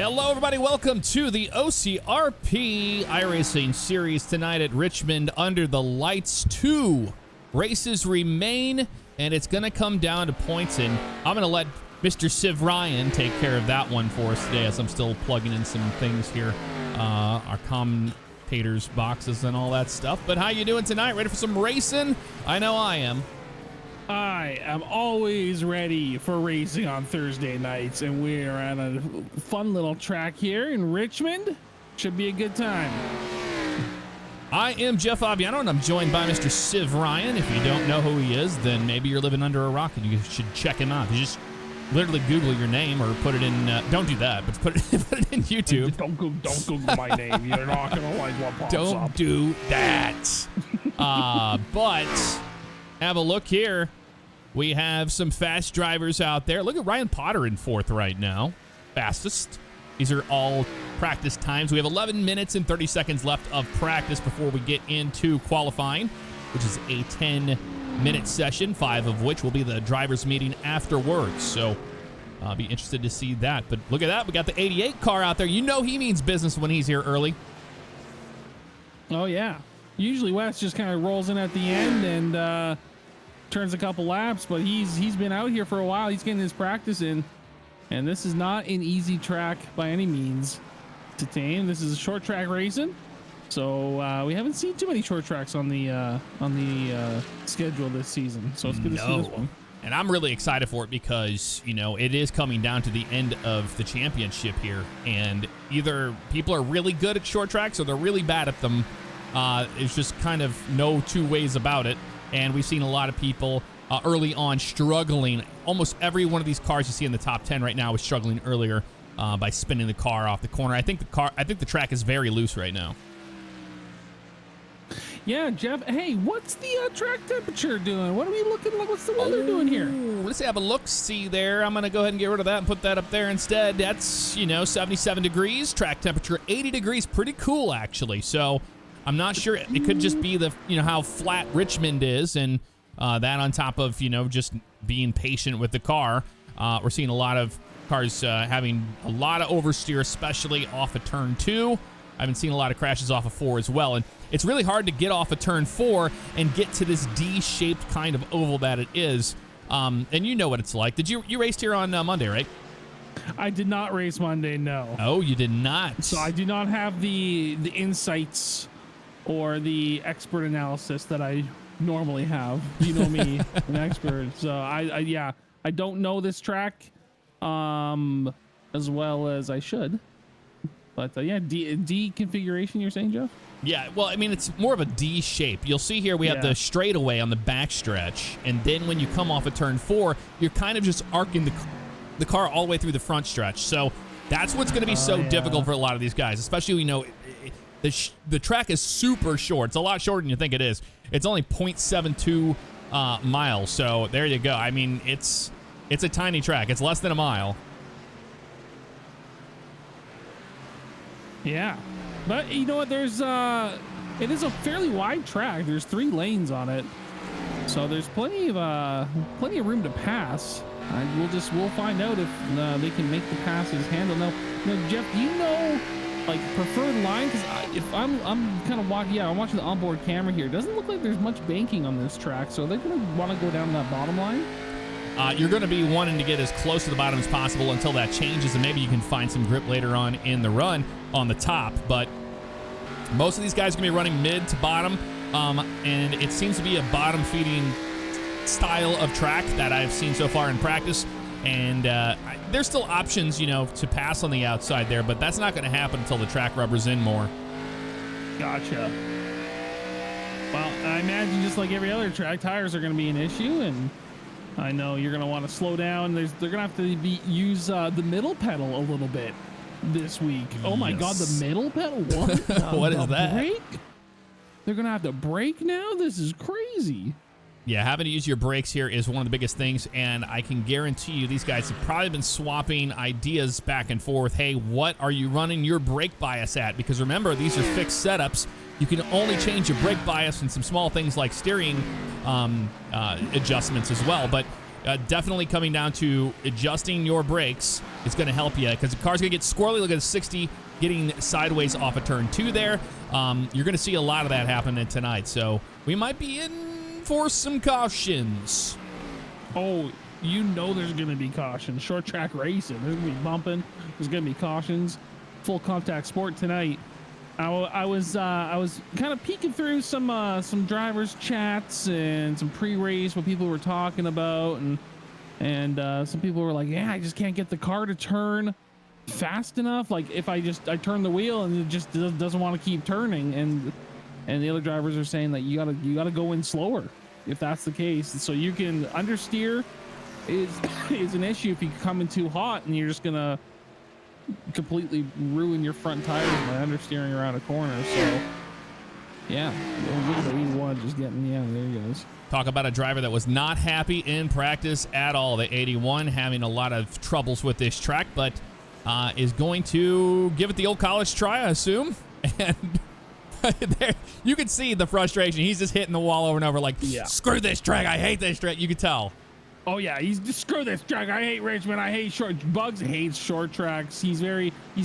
Hello, everybody. Welcome to the OCRP iRacing series tonight at Richmond under the lights. 2 races remain, and it's going to come down to points, and I'm going to let Mr. Civ Ryan take care of that one for us today as I'm still plugging in some things here, our commentators' boxes and all that stuff. But how you doing tonight? Ready for some racing? I know I am. I am always ready for racing on Thursday nights, and we're at a fun little track here in Richmond. Should be a good time. I am Jeff Faviano, and I'm joined by Mr. Civ Ryan. If you don't know who he is, then maybe you're living under a rock and you should check him out. You just literally Google your name or put it in, don't do that, but put it in YouTube. Don't Google my name. You're not going to like what pops up. Don't do that. But have a look here. We have some fast drivers out there. Look at Ryan Potter in 4th right now. Fastest. These are all practice times. We have 11 minutes and 30 seconds left of practice before we get into qualifying, which is a 10-minute session, 5 of which will be the drivers' meeting afterwards. So I'll be interested to see that. But look at that. We got the 88 car out there. You know he means business when he's here early. Oh, yeah. Usually Wes just kind of rolls in at the end and turns a couple laps, but he's been out here for a while. He's getting his practice in, and this is not an easy track by any means to tame. This is a short track racing, so we haven't seen too many short tracks on the schedule this season. So it's good to see this one. And I'm really excited for it because, you know, it is coming down to the end of the championship here, and either people are really good at short tracks or they're really bad at them. It's just kind of no two ways about it. And we've seen a lot of people early on struggling. Almost every one of these cars you see in the top 10 right now is struggling earlier by spinning the car off the corner. I think the track is very loose right now. Yeah, Jeff. Hey, what's the track temperature doing? What are we looking like? What's the weather doing here? Let's have a look-see there. I'm going to go ahead and get rid of that and put that up there instead. That's, 77 degrees. Track temperature 80 degrees. Pretty cool, actually. So I'm not sure. It could just be how flat Richmond is, and that on top of, just being patient with the car. We're seeing a lot of cars having a lot of oversteer, especially off of turn 2. I've been seeing a lot of crashes off of 4 as well, and it's really hard to get off of turn 4 and get to this D-shaped kind of oval that it is. And you know what it's like. Did you raced here on Monday, right? I did not race Monday, no. Oh, you did not. So I do not have the insights or the expert analysis that I normally have. You know me, an expert. So I don't know this track as well as I should. But D configuration, you're saying, Jeff? Yeah, well, I mean, it's more of a D shape. You'll see here we have the straightaway on the backstretch, and then when you come off of turn 4, you're kind of just arcing the car all the way through the front stretch. So that's what's going to be so difficult for a lot of these guys, especially the track is super short. It's a lot shorter than you think it is. It's only 0.72 miles. So there you go. I mean, it's a tiny track. It's less than a mile. Yeah, but you know what? It is a fairly wide track. There's 3 lanes on it, so there's plenty of room to pass. We'll find out if they can make the passes handle. Now, Jeff, do you know preferred line? Because if I'm kind of watching, I'm watching the onboard camera here. It doesn't look like there's much banking on this track, so they're gonna want to go down that bottom line. You're going to be wanting to get as close to the bottom as possible until that changes, and maybe you can find some grip later on in the run on the top. But most of these guys are going to be running mid to bottom, and it seems to be a bottom-feeding style of track that I've seen so far in practice. And there's still options, to pass on the outside there, but that's not going to happen until the track rubbers in more. Gotcha. Well, I imagine just like every other track, tires are going to be an issue, and I know you're going to want to slow down. They're going to have to use the middle pedal a little bit this week. Oh my God, the middle pedal? What? What is that? Brake? They're going to have to brake now? This is crazy. Yeah, having to use your brakes here is one of the biggest things, and I can guarantee you these guys have probably been swapping ideas back and forth. Hey, what are you running your brake bias at? Because remember, these are fixed setups. You can only change your brake bias and some small things like steering adjustments as well. But definitely coming down to adjusting your brakes is going to help you because the car's going to get squirrely. Look at the 60 getting sideways off of turn 2 there. You're going to see a lot of that happening tonight. So we might be in for some cautions. Oh, you know there's going to be cautions. Short track racing. There's going to be bumping. There's going to be cautions. Full contact sport tonight. I was kind of peeking through some drivers chats and some pre-race what people were talking about, and some people were like, yeah, I just can't get the car to turn fast enough. Like if I turn the wheel and it just doesn't want to keep turning, and the other drivers are saying that you gotta go in slower if that's the case, so you can understeer is an issue if you come in too hot and you're just gonna completely ruin your front tires by understeering around a corner. So yeah, look at the 81 just getting, yeah, there he goes. Talk about a driver that was not happy in practice at all. The 81 having a lot of troubles with this track, but is going to give it the old college try, I assume. And there, you can see the frustration. He's just hitting the wall over and over like, yeah, screw this track. I hate this track. You can tell. Oh yeah, he's just screw this track. I hate Richmond. I hate short. Bugs hates short tracks. He's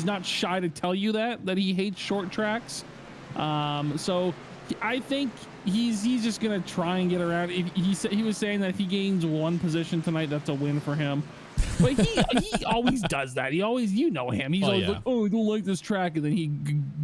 not shy to tell you that he hates short tracks. So I think he's just gonna try and get around. He was saying that if he gains one position tonight, that's a win for him. But he always does that. He always, you know him. He's always like, oh, I don't like this track, and then he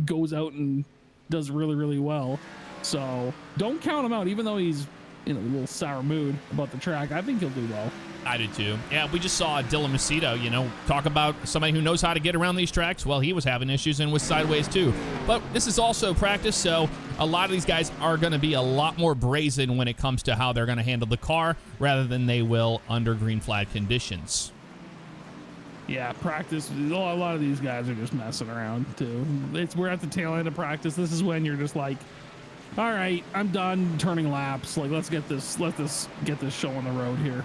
goes out and does really, really well. So don't count him out, even though he's in a little sour mood about the track. I think he'll do well. I do too. Yeah, we just saw Dylan Macedo, talk about somebody who knows how to get around these tracks. Well, he was having issues and was sideways too. But this is also practice, so a lot of these guys are going to be a lot more brazen when it comes to how they're going to handle the car rather than they will under green flag conditions. Yeah, practice. A lot of these guys are just messing around too. We're at the tail end of practice. This is when you're just like, all right, I'm done turning laps. Like, let's get this show on the road here.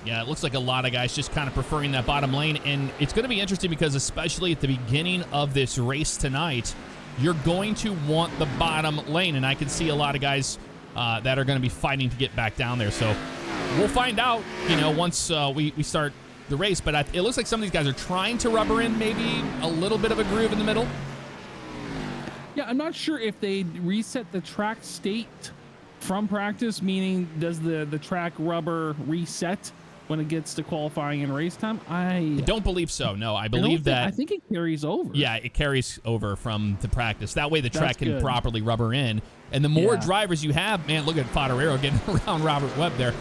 Yeah, it looks like a lot of guys just kind of preferring that bottom lane, and it's going to be interesting because especially at the beginning of this race tonight, you're going to want the bottom lane, and I can see a lot of guys that are going to be fighting to get back down there. So we'll find out, once we start the race, but it looks like some of these guys are trying to rubber in maybe a little bit of a groove in the middle. Yeah, I'm not sure if they reset the track state from practice, meaning does the track rubber reset when it gets to qualifying and race time? I don't believe so. No, I believe that. I think it carries over. Yeah, it carries over from the practice. That way the track can properly rubber in. And the more drivers you have, man, look at Fodero getting around Robert Webb there.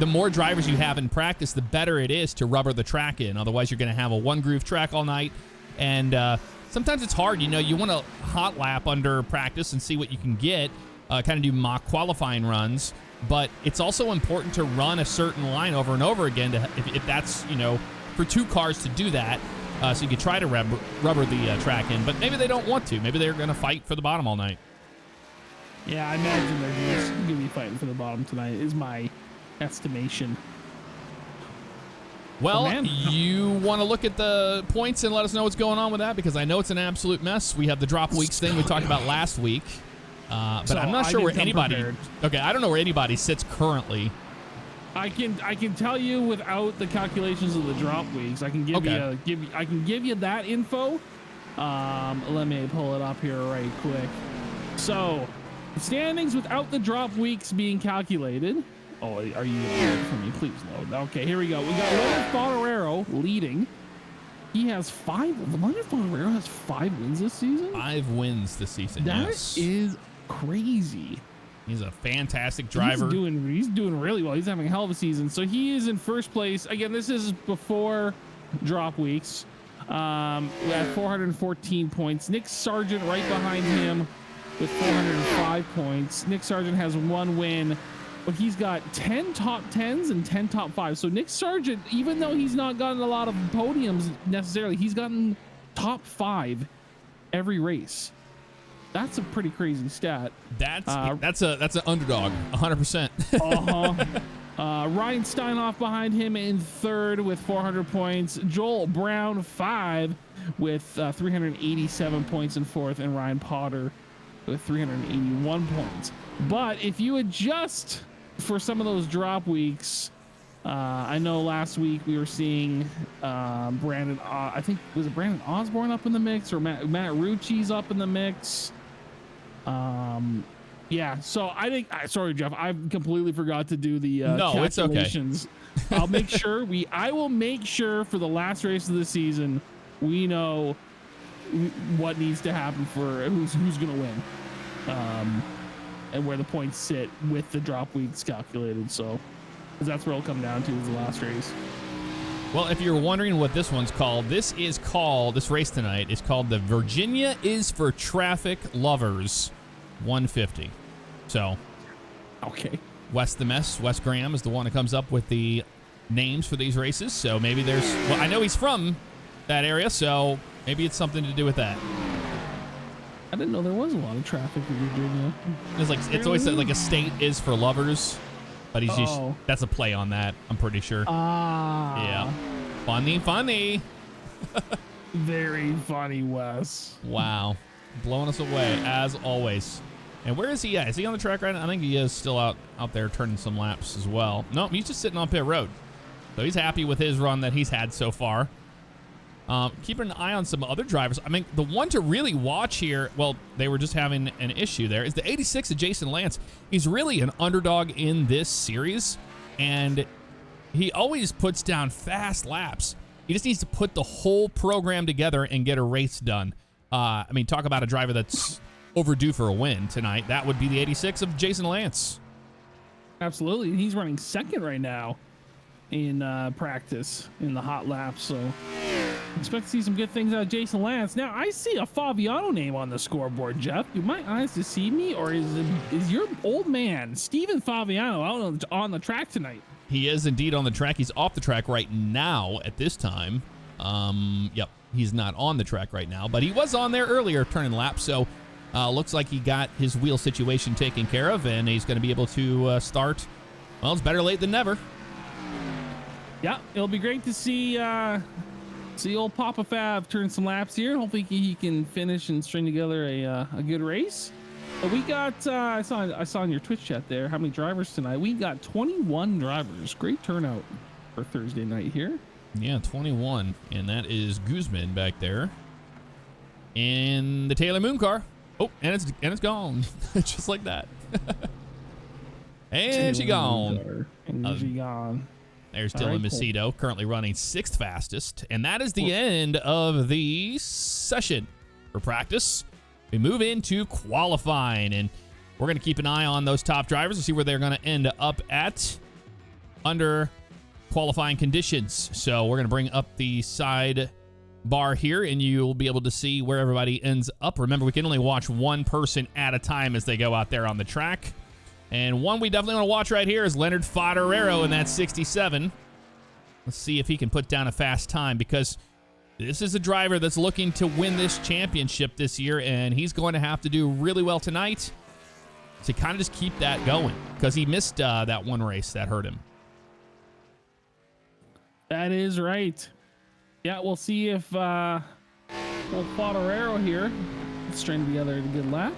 The more drivers you have in practice, the better it is to rubber the track in. Otherwise, you're going to have a one groove track all night. And sometimes it's hard. You want to hot lap under practice and see what you can get, kind of do mock qualifying runs. But it's also important to run a certain line over and over again if that's, for two cars to do that. So you could try to rubber the track in. But maybe they don't want to. Maybe they're going to fight for the bottom all night. Yeah, I imagine they're just going to be fighting for the bottom tonight, is my estimation. Well, you want to look at the points and let us know what's going on with that, because I know it's an absolute mess. We have the drop weeks thing we talked about last week. But I'm not sure where anybody... Okay, I don't know where anybody sits currently. I can tell you without the calculations of the drop weeks. I can give you that info. Let me pull it up here right quick. So, standings without the drop weeks being calculated. Oh, are you loading for me? Please load. Okay, here we go. We got Leonard Fodero leading. He has 5. Leonard Fodero has 5 wins this season. 5 wins this season. That is crazy. He's a fantastic driver. He's doing really well. He's having a hell of a season. So he is in first place. Again, this is before drop weeks. At 414 points. Nick Sargent right behind him with 405 points. Nick Sargent has 1 win, but he's got 10 top 10s and 10 top 5s. So Nick Sargent, even though he's not gotten a lot of podiums necessarily, he's gotten top 5 every race. That's a pretty crazy stat. That's an underdog, 100%. Ryan Steinhoff behind him in 3rd with 400 points. Joel Brown 5 with 387 points in 4th, and Ryan Potter with 381 points. But if you adjust for some of those drop weeks, I know last week we were seeing Brandon. I think was it Brandon Osborne up in the mix, or Matt Rucci's up in the mix. Yeah. So I think. Sorry, Jeff. I completely forgot to do the no, it's okay. I'll make sure I will make sure for the last race of the season we know what needs to happen for who's gonna win, and where the points sit with the drop weeks calculated. So, because that's where it'll come down to is the last race. Well, if you're wondering what this one's called, this race tonight is called the Virginia is for Traffic Lovers 150. So, okay. Wes Graham is the one that comes up with the names for these races. So maybe I know he's from that area, so maybe it's something to do with that. I didn't know there was a lot of traffic in Virginia. It's always said like a state is for lovers, but that's a play on that, I'm pretty sure. Yeah. Funny. Very funny, Wes. Wow. Blowing us away, as always. And where is he at? Is he on the track right now? I think he is still out there turning some laps as well. No, he's just sitting on pit road. So he's happy with his run that he's had so far. Keeping an eye on some other drivers. I mean, the one to really watch here, well, they were just having an issue there, is the 86 of Jason Lance. He's really an underdog in this series, and he always puts down fast laps. He just needs to put the whole program together and get a race done. I mean, talk about a driver that's overdue for a win tonight. That would be the 86 of Jason Lance. Absolutely. He's running second right now in practice in the hot laps. So expect to see some good things out of Jason Lance. Now, I see a Faviano name on the scoreboard, Jeff. Do my eyes deceive me, or is your old man, Steven Faviano, out on the track tonight? He is indeed on the track. He's off the track right now at this time. Yep, he's not on the track right now, but he was on there earlier turning laps. So looks like he got his wheel situation taken care of, and he's going to be able to start. Well, it's better late than never. Yeah, it'll be great to see old Papa Fav turn some laps here. Hopefully he can finish and string together a good race. But we got I saw in your Twitch chat there how many drivers tonight. We got 21 drivers. Great turnout for Thursday night here. Yeah, 21, and that is Guzman back there in the Taylor Moon car. Oh, and it's gone, just like that. And she gone. And she gone. There's Dylan Macedo, currently running 6th fastest, and that is the end of the session for practice. We move into qualifying, and we're going to keep an eye on those top drivers to see where they're going to end up at under qualifying conditions. So we're going to bring up the side bar here, and you'll be able to see where everybody ends up. Remember, we can only watch one person at a time as they go out there on the track. And one we definitely want to watch right here is Leonard Fodero in that 67. Let's see if he can put down a fast time, because this is a driver that's looking to win this championship this year, and he's going to have to do really well tonight to kind of just keep that going, because he missed that one race that hurt him. That is right. Yeah, we'll see if old Fodero here can string together a good lap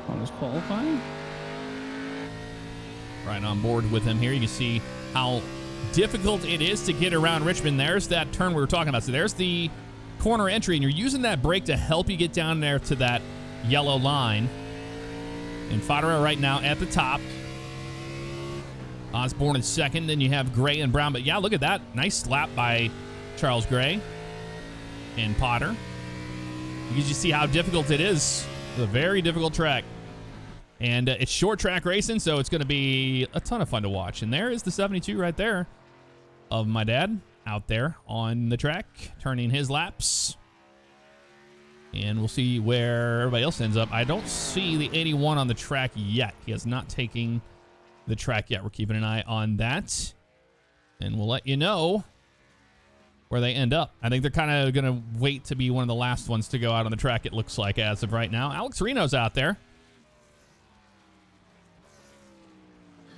on his qualifying. Right on board with him here. You can see how difficult it is to get around Richmond. There's that turn we were talking about. So there's the corner entry, and you're using that brake to help you get down there to that yellow line. And Fodero right now at the top. Osborne is second. Then you have Gray and Brown. But yeah, look at that. Nice lap by Charles Gray and Potter. You can see how difficult it is. It's a very difficult track. And it's short track racing, so it's going to be a ton of fun to watch. And there is the 72 right there of my dad out there on the track, turning his laps. And we'll see where everybody else ends up. I don't see the 81 on the track yet. He is not taking the track yet. We're keeping an eye on that. And we'll let you know where they end up. I think they're kind of going to wait to be one of the last ones to go out on the track, it looks like, as of right now. Alex Reno's out there.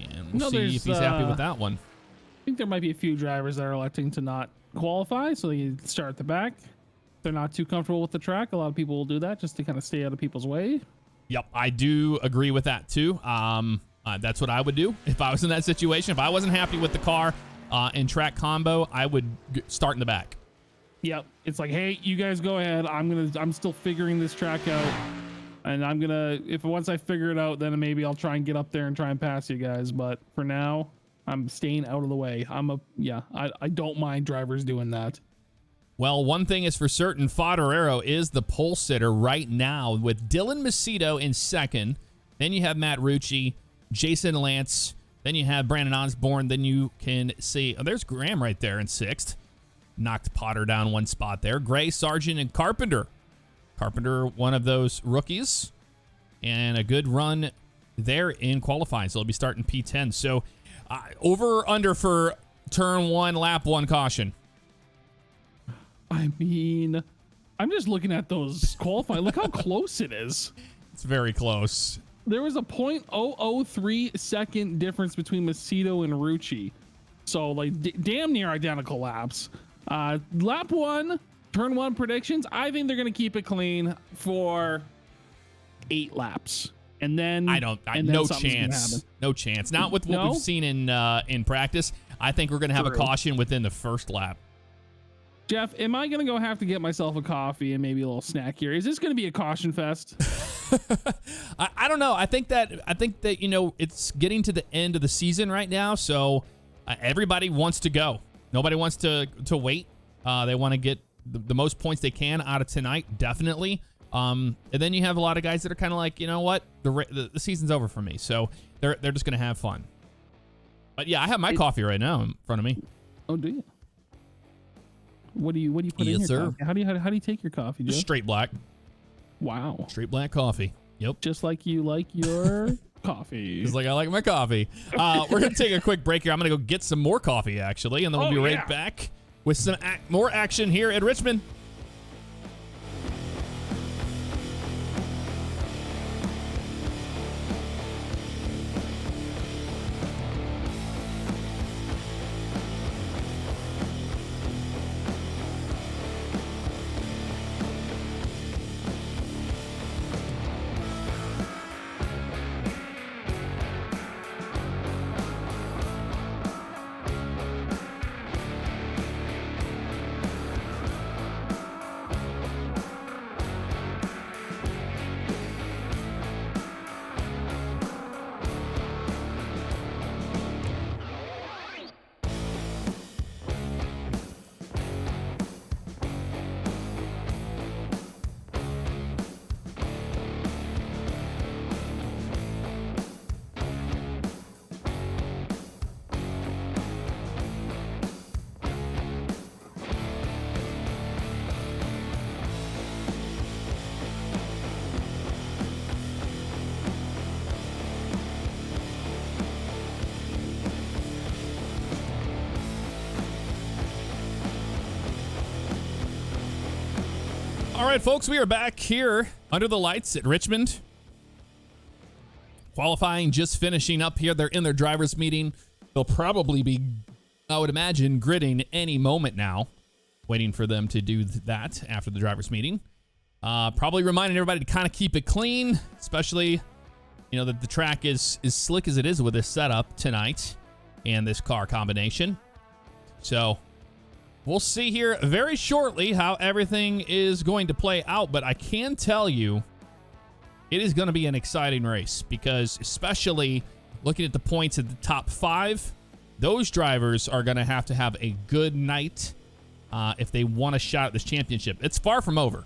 And we'll see if he's happy with that one. I think there might be a few drivers that are electing to not qualify, so they can start at the back. If they're not too comfortable with the track, a lot of people will do that just to kind of stay out of people's way. Yep, I do agree with that too. That's what I would do if I was in that situation. If I wasn't happy with the car and track combo, I would start in the back. Yep. It's like, hey, you guys go ahead. I'm still figuring this track out. And I'm gonna, if once I figure it out, then maybe I'll try and get up there and try and pass you guys. But for now, I'm staying out of the way. I don't mind drivers doing that. Well, one thing is for certain, Fodero is the pole sitter right now with Dylan Macedo in second. Then you have Matt Rucci, Jason Lance. Then you have Brandon Osborne. Then you can see, oh, there's Graham right there in sixth. Knocked Potter down one spot there. Gray, Sargent, and Carpenter. Carpenter, one of those rookies, and a good run there in qualifying. So he'll be starting P10. So over or under for turn one, lap one caution. I mean, I'm just looking at those qualifying. Look how close it is. It's very close. There was a 0.003 second difference between Macedo and Rucci. So like damn near identical laps. Lap one. Turn one predictions, I think they're going to keep it clean for 8 laps. And then no chance. No chance. Not with what we've seen in practice. I think we're going to have a caution within the first lap. Jeff, am I going to have to get myself a coffee and maybe a little snack here? Is this going to be a caution fest? I don't know. I think that it's getting to the end of the season right now, so everybody wants to go. Nobody wants to wait. They want to get the most points they can out of tonight, definitely. And then you have a lot of guys that are kind of like, you know what, the season's over for me, so they're just gonna have fun. But yeah, I have my coffee right now in front of me. Oh, do you? What do you put in your coffee? How do you take your coffee, Joe? Just straight black. Wow. Straight black coffee. Yep. Just like you like your coffee. Just like I like my coffee. We're gonna take a quick break here. I'm gonna go get some more coffee actually, and then we'll be right back with some more action here at Richmond. All right, folks, we are back here under the lights at Richmond. Qualifying just finishing up here. They're in their driver's meeting. They'll probably be, I would imagine, gridding any moment now. Waiting for them to do that after the driver's meeting. Probably reminding everybody to kind of keep it clean, especially, that the track is as slick as it is with this setup tonight and this car combination. So we'll see here very shortly how everything is going to play out, but I can tell you it is going to be an exciting race because especially looking at the points at the top 5, those drivers are going to have a good night if they want a shot at this championship. It's far from over.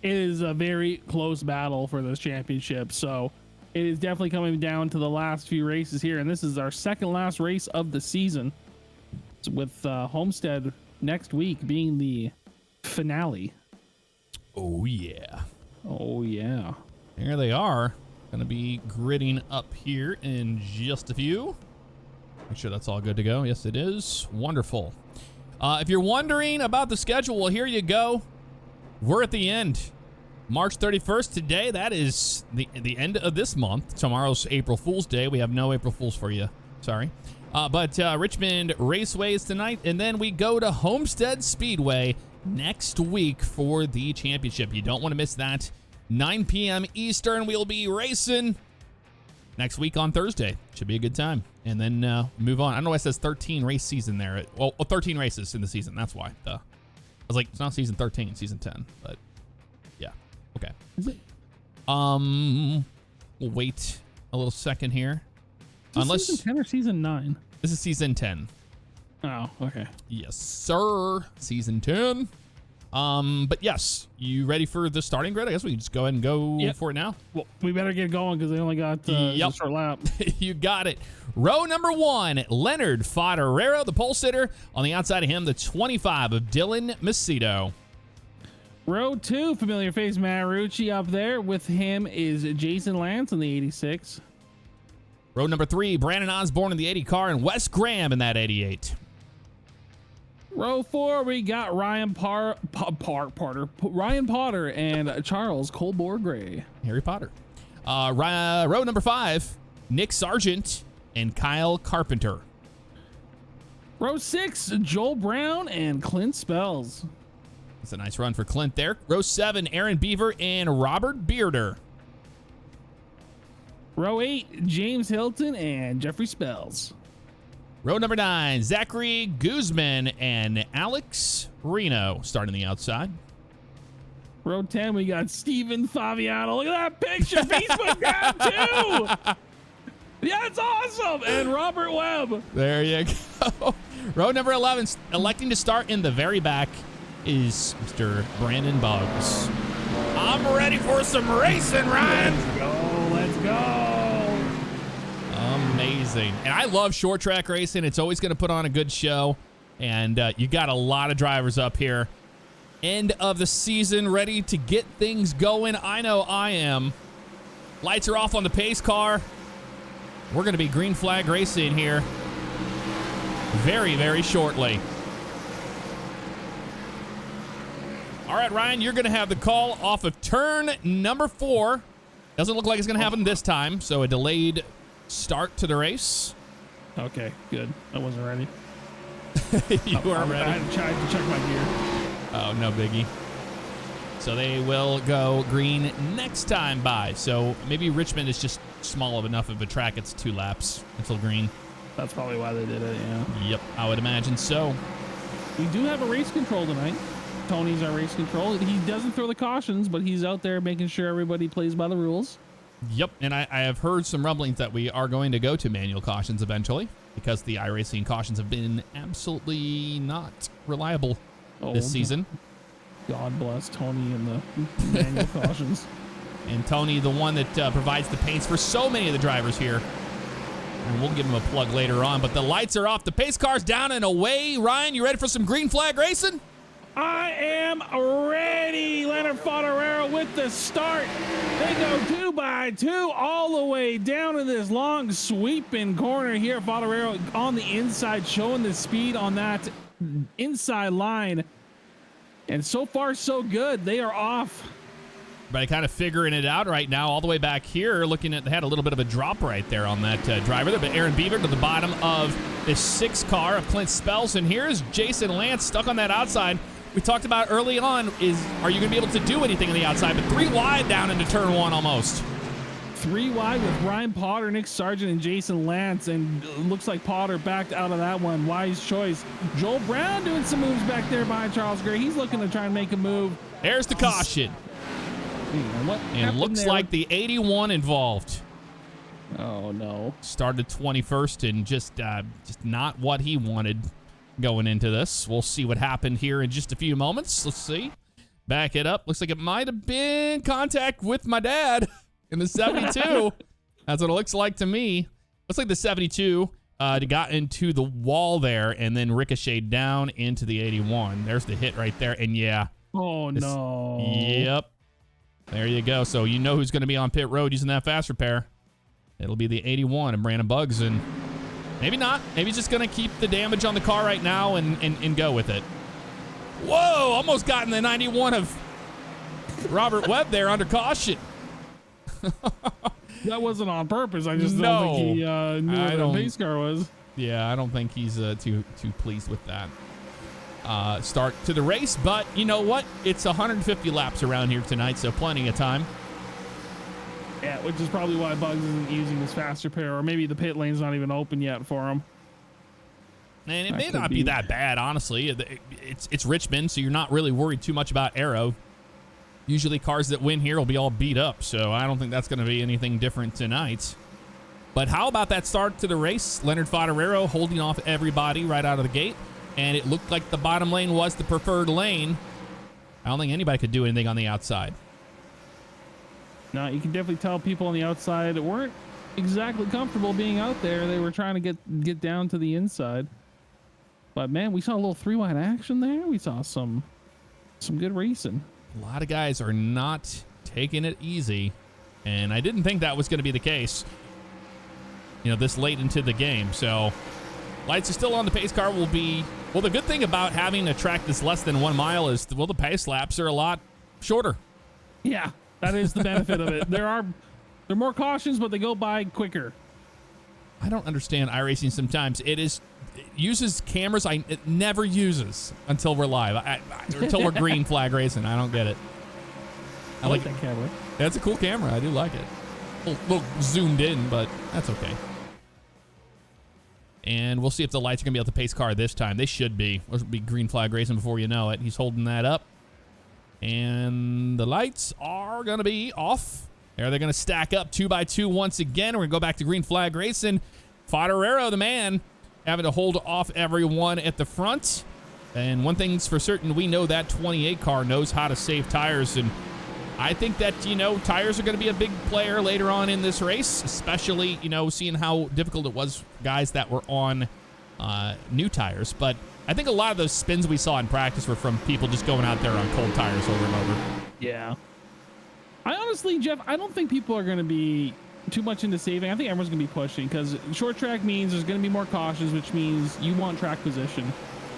It is a very close battle for this championship, so it is definitely coming down to the last few races here, and this is our second last race of the season, with Homestead next week being the finale. Oh, yeah. Oh, yeah. There they are. Going to be gridding up here in just a few. Make sure that's all good to go. Yes, it is. Wonderful. If you're wondering about the schedule, well, here you go. We're at the end. March 31st today. That is the end of this month. Tomorrow's April Fool's Day. We have no April Fools for you. Sorry. But Richmond Raceway is tonight, and then we go to Homestead Speedway next week for the championship. You don't want to miss that. 9 p.m. Eastern, we'll be racing next week on Thursday. Should be a good time. And then move on. I don't know why it says 13 race season there. Well, 13 races in the season. That's why. I was like, it's not season 13, season 10. But yeah, okay. Is it? We'll wait a little second here. Unless season 10 or season 9? This is season 10. Oh, okay. Yes, sir. Season 10. But yes, you ready for the starting grid? I guess we can just go ahead and go for it now. Well, we better get going because they only got a short lap. You got it. Row number 1, Leonard Fodero, the pole sitter. On the outside of him, the 25 of Dylan Macedo. Row 2, familiar face Matt Rucci up there. With him is Jason Lance in the 86. Row number 3, Brandon Osborne in the 80 car and Wes Graham in that 88. Row 4, we got Ryan Potter and Charles Colbor Gray. Harry Potter. Row number 5, Nick Sargent and Kyle Carpenter. Row 6, Joel Brown and Clint Spells. That's a nice run for Clint there. Row 7, Aaron Beaver and Robert Bearder. Row 8, James Hilton and Jeffrey Spells. Row number 9, Zachary Guzman and Alex Reno starting the outside. Row 10, we got Steven Faviano. Look at that picture. Facebook grab too. Yeah, it's awesome. And Robert Webb. There you go. Row number 11, electing to start in the very back, is Mr. Brandon Buggs. I'm ready for some racing, Ryan. Let's go. Amazing. And I love short track racing. It's always going to put on a good show. And you got a lot of drivers up here. End of the season, ready to get things going. I know I am. Lights are off on the pace car. We're going to be green flag racing here very, very shortly. All right, Ryan, you're going to have the call off of turn number 4. Doesn't look like it's going to happen this time, so a delayed start to the race. Okay, good. I wasn't ready. You weren't ready? I had to check my gear. Oh, no biggie. So they will go green next time by. So maybe Richmond is just small enough of a track. It's 2 laps until green. That's probably why they did it, yeah. Yep, I would imagine so. We do have a race control tonight. Tony's our race control. He doesn't throw the cautions, but he's out there making sure everybody plays by the rules. Yep, and I have heard some rumblings that we are going to go to manual cautions eventually because the iRacing cautions have been absolutely not reliable this season. God bless Tony and the manual cautions. And Tony, the one that provides the paints for so many of the drivers here. And we'll give him a plug later on, but the lights are off. The pace car's down and away. Ryan, you ready for some green flag racing? I am ready. Leonard Fodero with the start. They go 2 by 2 all the way down to this long sweeping corner here. Fodero on the inside, showing the speed on that inside line. And so far, so good. They are off. But kind of figuring it out right now, all the way back here, looking at, they had a little bit of a drop right there on that driver there. But Aaron Beaver to the bottom of this 6 car of Clint Spells. And here's Jason Lance stuck on that outside. We talked about early on is, are you going to be able to do anything on the outside? But 3 wide down into turn 1 almost. 3 wide with Ryan Potter, Nick Sargent, and Jason Lance. And looks like Potter backed out of that one. Wise choice. Joel Brown doing some moves back there behind Charles Gray. He's looking to try and make a move. There's the caution. And looks there like the 81 involved. Oh, no. Started 21st and just not what he wanted going into this. We'll see what happened here in just a few moments. Let's see. Back it up. Looks like it might have been contact with my dad in the 72. That's what it looks like to me. Looks like the 72 got into the wall there and then ricocheted down into the 81. There's the hit right there. And yeah. Oh, no. Yep. There you go. So you know who's going to be on pit road using that fast repair. It'll be the 81 and Brandon Buggs. And maybe not. Maybe he's just going to keep the damage on the car right now and go with it. Whoa! Almost got in the 91 of Robert Webb there under caution. That wasn't on purpose. I just don't think he knew what the pace car was. Yeah, I don't think he's too pleased with that start to the race. But you know what? It's 150 laps around here tonight, so plenty of time. Yeah, which is probably why Bugs isn't using this faster pair, or maybe the pit lane's not even open yet for him. And it may not be that bad, honestly. It's Richmond, so you're not really worried too much about aero. Usually cars that win here will be all beat up, so I don't think that's going to be anything different tonight. But how about that start to the race? Leonard Fodero holding off everybody right out of the gate, and it looked like the bottom lane was the preferred lane. I don't think anybody could do anything on the outside. No, you can definitely tell people on the outside weren't exactly comfortable being out there. They were trying to get down to the inside. But man, we saw a little 3-wide action there. We saw some good racing. A lot of guys are not taking it easy, and I didn't think that was going to be the case, you know, this late into the game. So lights are still on. The pace car will be, well, the good thing about having a track that's less than 1 mile is, well, the pace laps are a lot shorter. Yeah, that is the benefit of it. There are more cautions, but they go by quicker. I don't understand iRacing sometimes. It uses cameras it never uses until we're live, until we're green flag racing. I don't get it. I like that camera. That's a cool camera. I do like it. A little zoomed in, but that's okay. And we'll see if the lights are going to be at the pace car this time. They should be. It'll be green flag racing before you know it. He's holding that up. And the lights are going to be off. There, they're going to stack up 2 by 2 once again. We're going to go back to green flag racing. Fodero, the man, having to hold off everyone at the front. And one thing's for certain, we know that 28 car knows how to save tires. And I think that, you know, tires are going to be a big player later on in this race, especially, you know, seeing how difficult it was for guys that were on new tires. But I think a lot of those spins we saw in practice were from people just going out there on cold tires over and over. Yeah. I honestly, Jeff, I don't think people are going to be too much into saving. I think everyone's going to be pushing, because short track means there's going to be more cautions, which means you want track position.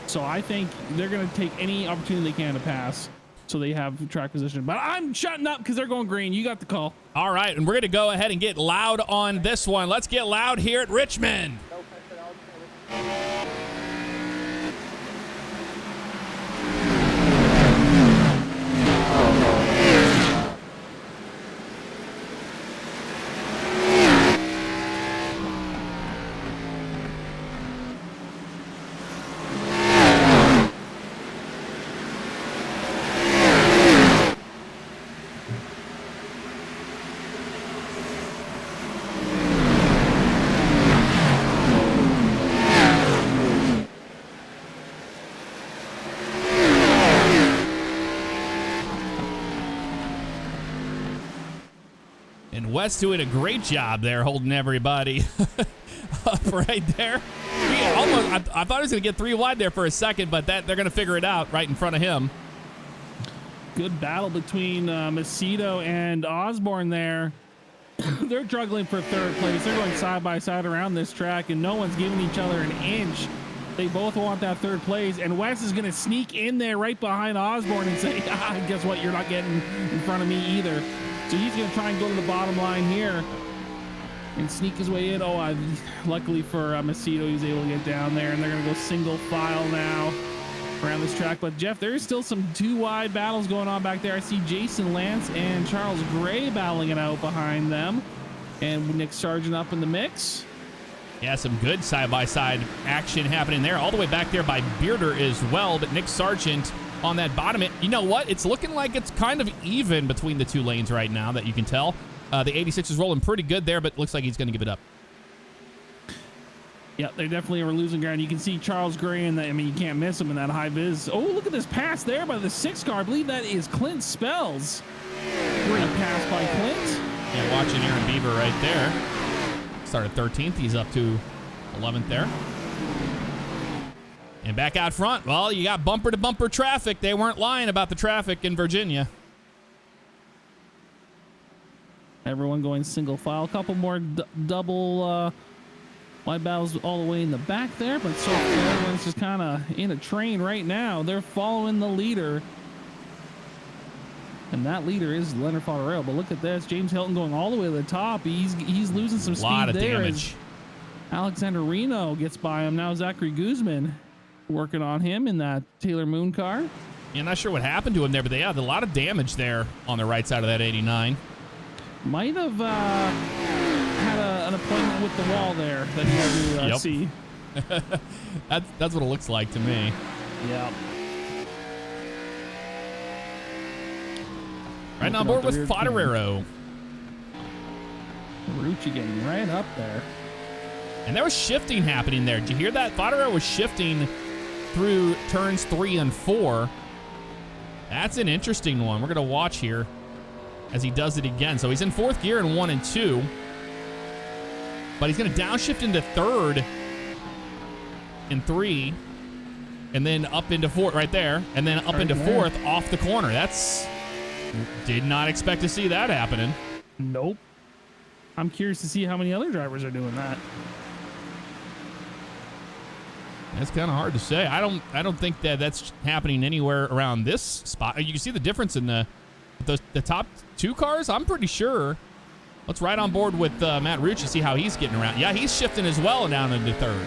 So I think they're going to take any opportunity they can to pass, so they have track position. But I'm shutting up because they're going green. You got the call. All right, and we're going to go ahead and get loud on this one. Let's get loud here at Richmond. Wes doing a great job there, holding everybody up right there. I thought he was going to get 3 wide there for a second, but they're going to figure it out right in front of him. Good battle between Macedo and Osborne there. They're struggling for 3rd place. They're going side by side around this track, and no one's giving each other an inch. They both want that 3rd place, and Wes is going to sneak in there right behind Osborne and say, guess what? You're not getting in front of me either. So he's going to try and go to the bottom line here and sneak his way in. Luckily for Macedo, he's able to get down there, and they're going to go single file now around this track. But Jeff, there is still some 2 wide battles going on back there. I see Jason Lance and Charles Gray battling it out behind them, and Nick Sargent up in the mix. Yeah, some good side-by-side action happening there. All the way back there by Bearder as well, but Nick Sargent on that bottom. You know what? It's looking like it's kind of even between the 2 lanes right now, that you can tell. The 86 is rolling pretty good there, but looks like he's going to give it up. Yeah, they definitely are losing ground. You can see Charles Gray in that. I mean, you can't miss him in that high vis. Oh, look at this pass there by the 6 car. I believe that is Clint Spells. Great pass by Clint. Yeah, watching Aaron Beaver right there. Started 13th. He's up to 11th there. And back out front, well, you got bumper-to-bumper traffic. They weren't lying about the traffic in Virginia. Everyone going single file. A couple more double wide battles all the way in the back there, but so far everyone's just kind of in a train right now. They're following the leader. And that leader is Leonard Fodero. But look at this. James Hilton going all the way to the top. He's losing some speed there. A lot of damage. Alexander Reno gets by him. Now Zachary Guzman working on him in that Taylor Moon car. Yeah, not sure what happened to him there, but they had a lot of damage there on the right side of that 89. Might have had an appointment with the wall there that he had to see. That's what it looks like to me. Yeah. Right now on board with Fodero. Rucci getting right up there. And there was shifting happening there. Did you hear that? Fodero was shifting through turns 3 and 4. That's an interesting one. We're going to watch here as he does it again. So he's in 4th gear in 1 and 2. But he's going to downshift into 3rd in 3. And then up into 4th right there. And then up into 4th off the corner. Did not expect to see that happening. Nope. I'm curious to see how many other drivers are doing that. That's kind of hard to say. I don't think that that's happening anywhere around this spot. You can see the difference in the top 2 cars. I'm pretty sure. Let's ride on board with Matt Rucci, see how he's getting around. Yeah, he's shifting as well down into 3rd.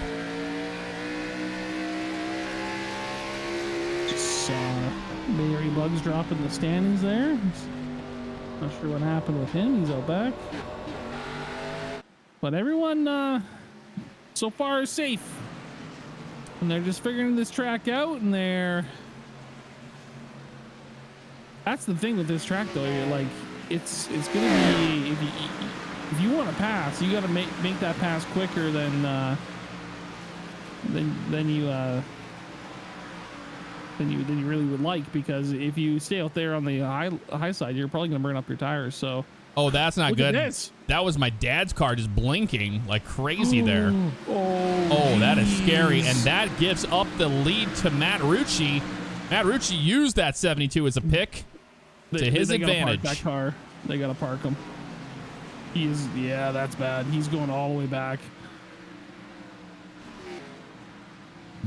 Just saw Barry Bugs dropping the standings there. Not sure what happened with him. He's out back. But everyone so far is safe. And they're just figuring this track out, and that's the thing with this track though. You're like, it's gonna be, if you want to pass, you got to make that pass quicker than you really would like, because if you stay out there on the high side, you're probably gonna burn up your tires. So. Oh, that's not good. At this. That was my dad's car just blinking like crazy there. Oh, that is scary. And that gives up the lead to Matt Rucci. Matt Rucci used that 72 as a pick to his advantage. Gotta park that car. They got to park him. Yeah, that's bad. He's going all the way back.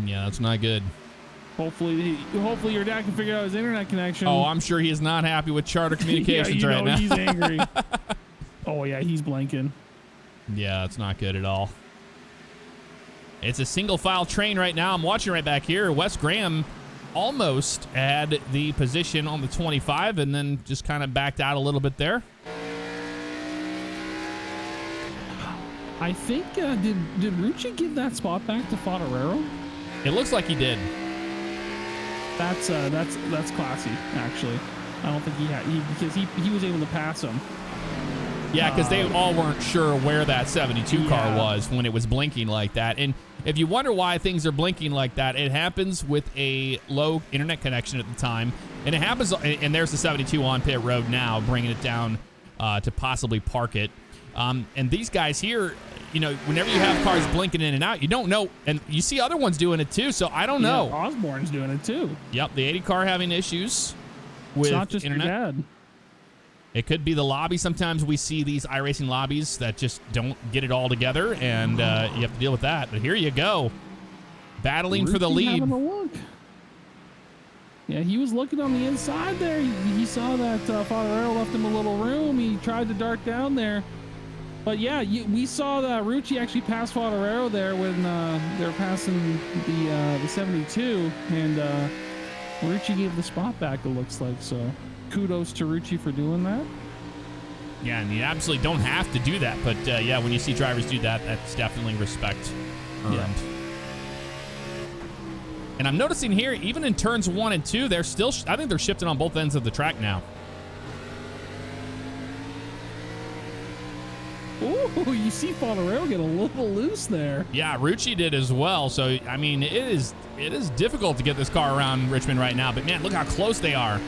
Yeah, that's not good. Hopefully your dad can figure out his internet connection. Oh, I'm sure he is not happy with Charter Communications right now. He's angry. Oh, yeah, he's blanking. Yeah, it's not good at all. It's a single file train right now. I'm watching right back here. Wes Graham almost had the position on the 25 and then just kind of backed out a little bit there. I think, did Rucci give that spot back to Fodero? It looks like he did. That's classy, actually. I don't think because he was able to pass him. Yeah, because they all weren't sure where that 72 car was when it was blinking like that. And if you wonder why things are blinking like that, it happens with a low internet connection at the time. And it happens, and there's the 72 on pit road now, bringing it down to possibly park it. And these guys here, you know, whenever you have cars blinking in and out, you don't know. And you see other ones doing it too, so I don't know. Osborne's doing it too. Yep, the 80 car having issues with it's not just internet. Your dad. It could be the lobby. Sometimes we see these iRacing lobbies that just don't get it all together, and you have to deal with that. But here you go, battling for the lead. Having a look. Yeah, he was looking on the inside there. He saw that Fodero left him a little room. He tried to dart down there. But yeah, we saw that Rucci actually passed Fodero there when they were passing the 72, and Rucci gave the spot back, it looks like. So kudos to Rucci for doing that. Yeah, and you absolutely don't have to do that, but yeah, when you see drivers do that, that's definitely respect earned. Yeah. And I'm noticing here, even in turns 1 and 2, they're still, I think they're shifting on both ends of the track now. Ooh, you see Fodero get a little loose there. Yeah, Rucci did as well. So, I mean, it is difficult to get this car around Richmond right now, but man, look how close they are.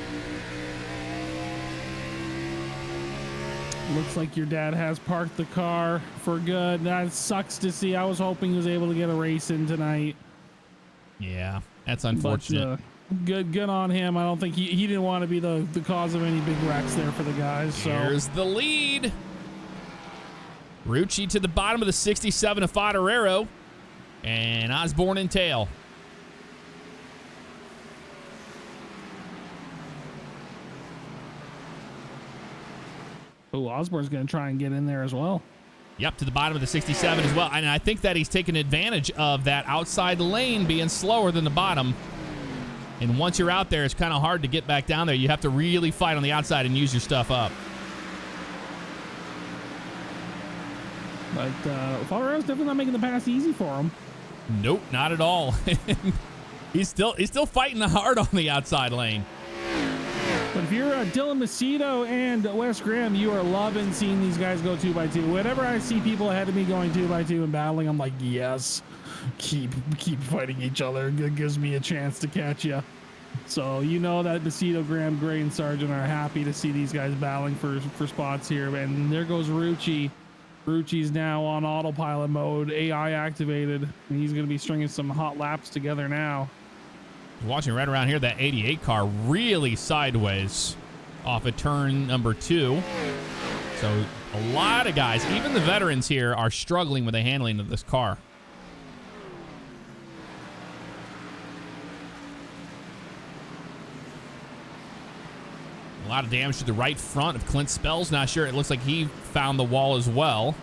Looks like your dad has parked the car for good. That sucks to see. I was hoping he was able to get a race in tonight. Yeah, that's unfortunate. But, good on him. I don't think he didn't want to be the cause of any big wrecks there for the guys. So here's the lead. Rucci to the bottom of the 67 of Fodero, and Osborne in tail. Oh, Osborne's going to try and get in there as well. Yep, to the bottom of the 67 as well. And I think that he's taking advantage of that outside lane being slower than the bottom. And once you're out there, it's kind of hard to get back down there. You have to really fight on the outside and use your stuff up. But Fodero's definitely not making the pass easy for him. Nope, not at all. he's still fighting hard on the outside lane. But if you're Dylan Macedo and Wes Graham, you are loving seeing these guys go 2x2. Whenever I see people ahead of me going 2x2 and battling, I'm like, yes, keep fighting each other. It gives me a chance to catch you. So you know that Macedo, Graham, Gray, and Sargent are happy to see these guys battling for spots here. And there goes Rucci. Rucci's now on autopilot mode, AI activated, and he's going to be stringing some hot laps together now. Watching right around here, that 88 car really sideways off of turn number 2. So a lot of guys, even the veterans here, are struggling with the handling of this car. A lot of damage to the right front of Clint Spells. Not sure. It looks like he found the wall as well.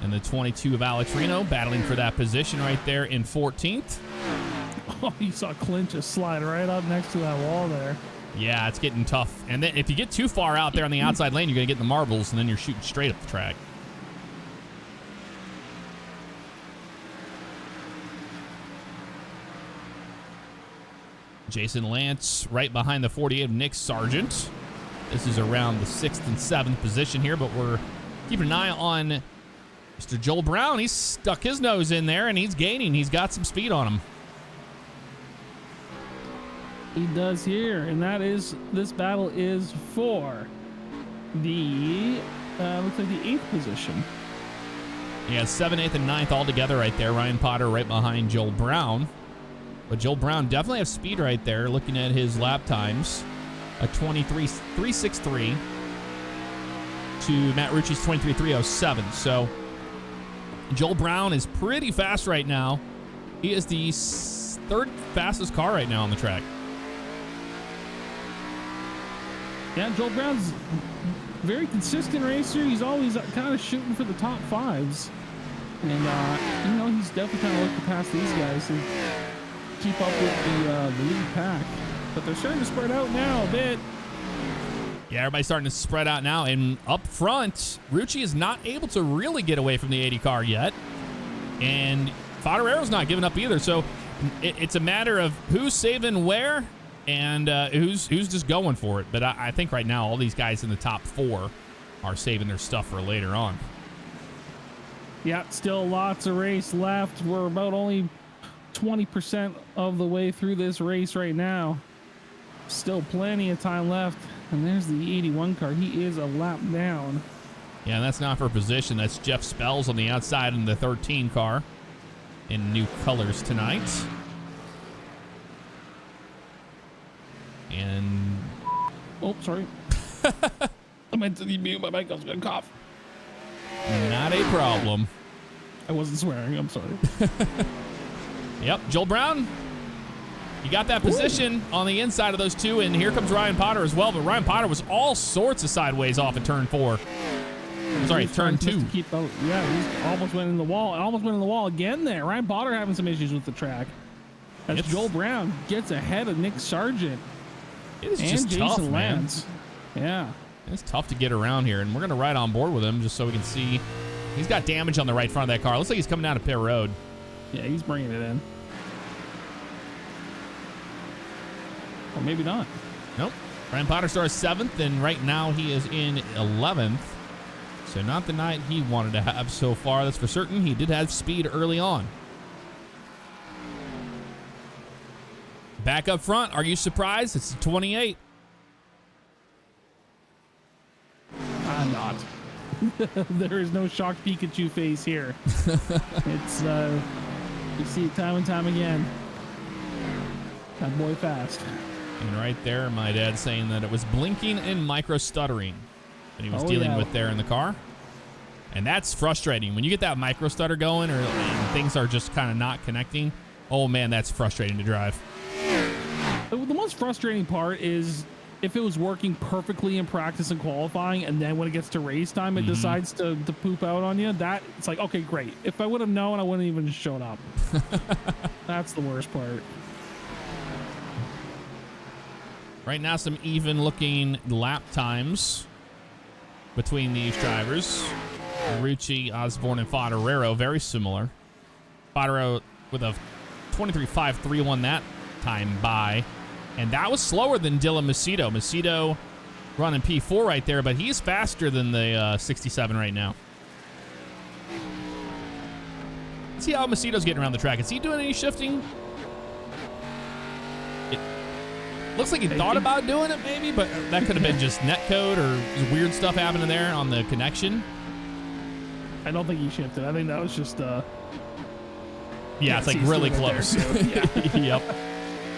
And the 22 of Alex Reno battling for that position right there in 14th. Oh, you saw Clint just slide right up next to that wall there. Yeah, it's getting tough. And then if you get too far out there on the outside lane, you're going to get in the marbles, and then you're shooting straight up the track. Jason Lance right behind the 48 of Nick Sargent. This is around the 6th and 7th position here, but we're keeping an eye on Mr. Joel Brown. He's stuck his nose in there, and he's gaining. He's got some speed on him. He does here, and that is, this battle is for the, looks like the 8th position. Yeah, 7th, 8th, and 9th all together right there. Ryan Potter right behind Joel Brown. But Joel Brown definitely has speed right there, looking at his lap times. A 23.363 to Matt Rucci's 23.307. So Joel Brown is pretty fast right now. He is the 3rd fastest car right now on the track. Yeah, Joel Brown's a very consistent racer. He's always kind of shooting for the top 5s. And, you know, he's definitely kind of looking to pass these guys and keep up with the lead pack. But they're starting to spread out now a bit. Yeah, everybody's starting to spread out now. And up front, Rucci is not able to really get away from the 80 car yet. And Fodero's not giving up either. So it's a matter of who's saving where and who's just going for it. But I think right now all these guys in the top 4 are saving their stuff for later on. Yeah, still lots of race left. We're about only 20% of the way through this race right now. Still plenty of time left. And there's the 81 car. He is a lap down. Yeah, and that's not for position. That's Jeff Spells on the outside in the 13 car in new colors tonight. And oh, sorry. I meant to mute my mic. I was gonna cough. Not a problem. I wasn't swearing. I'm sorry. Yep, Joel Brown. You got that position on the inside of those two, and here comes Ryan Potter as well. But Ryan Potter was all sorts of sideways off at turn 4. Sorry, turn 2. Yeah, he's almost went in the wall. Almost went in the wall again there. Ryan Potter having some issues with the track. As Joel Brown gets ahead of Nick Sargent. It is and just Jason tough, Lance. man. Yeah. It's tough to get around here, and we're going to ride on board with him just so we can see. He's got damage on the right front of that car. Looks like he's coming down to pit road. Yeah, he's bringing it in. Or maybe not. Nope. Ryan Potter starts 7th, and right now he is in 11th. So not the night he wanted to have so far, that's for certain. He did have speed early on. Back up front, are you surprised? It's 28. I'm not. There is no shocked Pikachu face here. It's, you see it time and time again. That boy fast. And right there, my dad saying that it was blinking and micro stuttering that he was dealing with there in the car. And that's frustrating. When you get that micro stutter going or things are just kind of not connecting, oh man, that's frustrating to drive. The most frustrating part is if it was working perfectly in practice and qualifying, and then when it gets to race time, it decides to poop out on you. That it's like, okay, great. If I would have known, I wouldn't even shown up. That's the worst part. Right now, some even looking lap times between these drivers. Rucci, Osborne, and Fodero, very similar. Fodero with a 23.53 won that time by. And that was slower than Dylan Macedo. Macedo running P4 right there, but he's faster than the 67 right now. Let's see how Macedo's getting around the track. Is he doing any shifting? It looks like he thought about doing it maybe, but that could have been just netcode or weird stuff happening there on the connection. I don't think he shifted. I think that was just yeah, it's like really close. Yeah. Yep.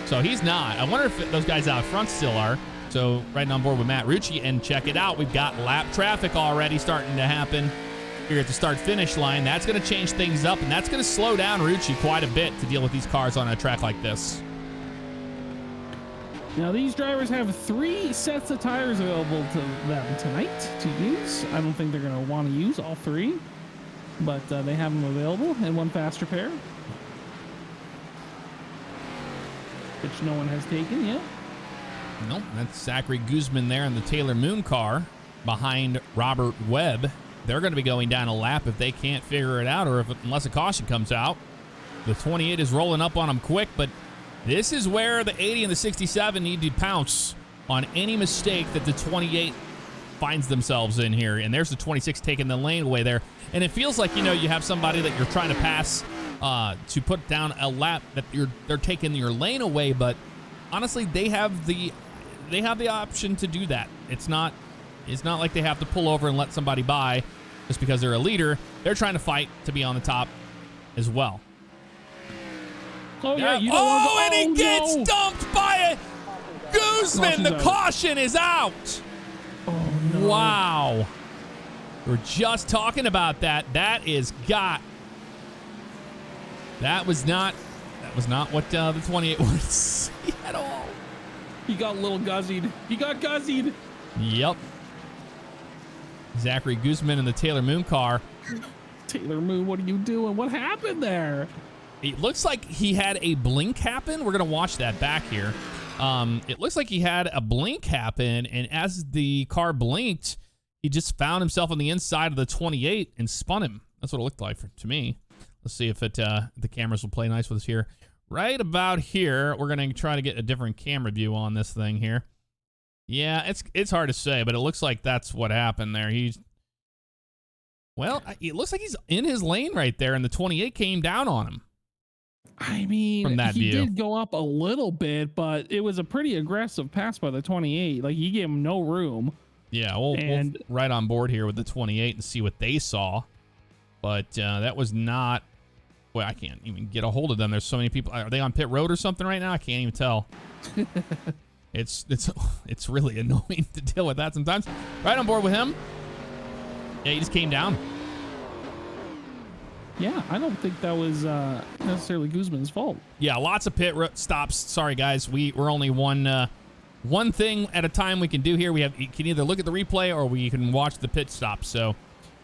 So he's not. I wonder if those guys out front still are. So right on board with Matt Rucci, and check it out. We've got lap traffic already starting to happen here at the start-finish line. That's going to change things up, and that's going to slow down Rucci quite a bit to deal with these cars on a track like this. Now, these drivers have 3 sets of tires available to them tonight to use. I don't think they're going to want to use all 3, but they have them available, and 1 fast repair, which no one has taken yet. Nope, that's Zachary Guzman there in the Taylor Moon car behind Robert Webb. They're going to be going down a lap if they can't figure it out, or unless a caution comes out. The 28 is rolling up on them quick, but this is where the 80 and the 67 need to pounce on any mistake that the 28 finds themselves in here. And there's the 26 taking the lane away there. And it feels like, you know, you have somebody that you're trying to pass to put down a lap that they're taking your lane away, but honestly, they have the option to do that. It's not like they have to pull over and let somebody by just because they're a leader. They're trying to fight to be on the top as well. Oh yeah, you don't want to go. And he gets dumped by it. Guzman, the caution is out. Oh no. Wow. We're just talking about that. That was not what the 28 wanted to see at all. He got a little guzzied. He got guzzied. Yep. Zachary Guzman in the Taylor Moon car. Taylor Moon, what are you doing? What happened there? It looks like he had a blink happen. We're going to watch that back here. It looks like he had a blink happen, and as the car blinked, he just found himself on the inside of the 28 and spun him. That's what it looked like to me. Let's see if the cameras will play nice with us here. Right about here, we're going to try to get a different camera view on this thing here. Yeah, it's hard to say, but it looks like that's what happened there. It looks like he's in his lane right there, and the 28 came down on him. I mean, from that he view, did go up a little bit, but it was a pretty aggressive pass by the 28. Like, he gave him no room. Yeah, we'll right on board here with the 28 and see what they saw. But that was not... Well, I can't even get a hold of them. There's so many people. Are they on pit road or something right now? I can't even tell. It's really annoying to deal with that sometimes. Right on board with him. Yeah, he just came down. Yeah, I don't think that was necessarily Guzman's fault. Yeah, lots of pit stops. Sorry, guys. We're only one thing at a time we can do here. You can either look at the replay or we can watch the pit stop. So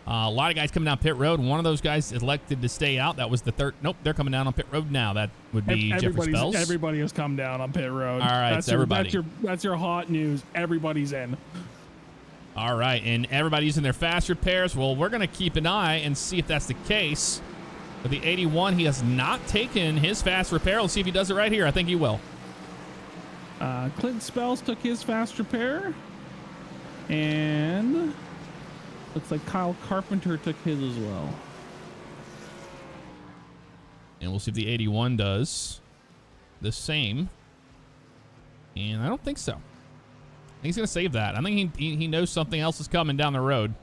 a lot of guys coming down pit road. One of those guys elected to stay out. That was the third. Nope, they're coming down on pit road now. That would be Jeffrey Spells. Everybody has come down on pit road. All right, that's everybody. That's your hot news. Everybody's in. All right, and everybody using their fast repairs. Well, we're going to keep an eye and see if that's the case. For the 81, he has not taken his fast repair. Let's see if he does it right here. I think he will. Clinton Spells took his fast repair. And looks like Kyle Carpenter took his as well. And we'll see if the 81 does the same. And I don't think so. I think he's going to save that. I think he knows something else is coming down the road.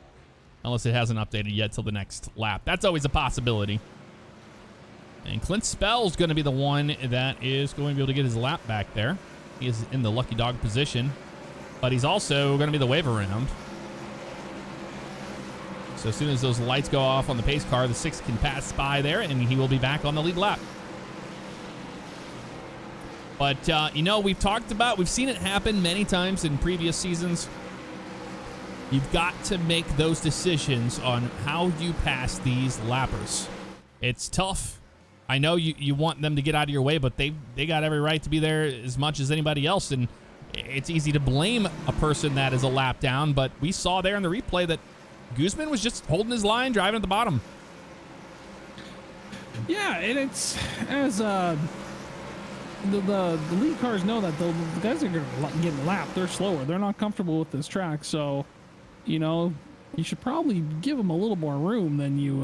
Unless it hasn't updated yet till the next lap. That's always a possibility. And Clint Spell's going to be the one that is going to be able to get his lap back there. He is in the lucky dog position. But he's also going to be the wave around. So as soon as those lights go off on the pace car, the 6 can pass by there, and he will be back on the lead lap. But, we've seen it happen many times in previous seasons. You've got to make those decisions on how you pass these lappers. It's tough. I know you want them to get out of your way, but they got every right to be there as much as anybody else, and it's easy to blame a person that is a lap down, but we saw there in the replay that Guzman was just holding his line, driving at the bottom. Yeah, and it's as the lead cars know that the guys are going to get lapped. They're slower. They're not comfortable with this track, so you know you should probably give them a little more room than you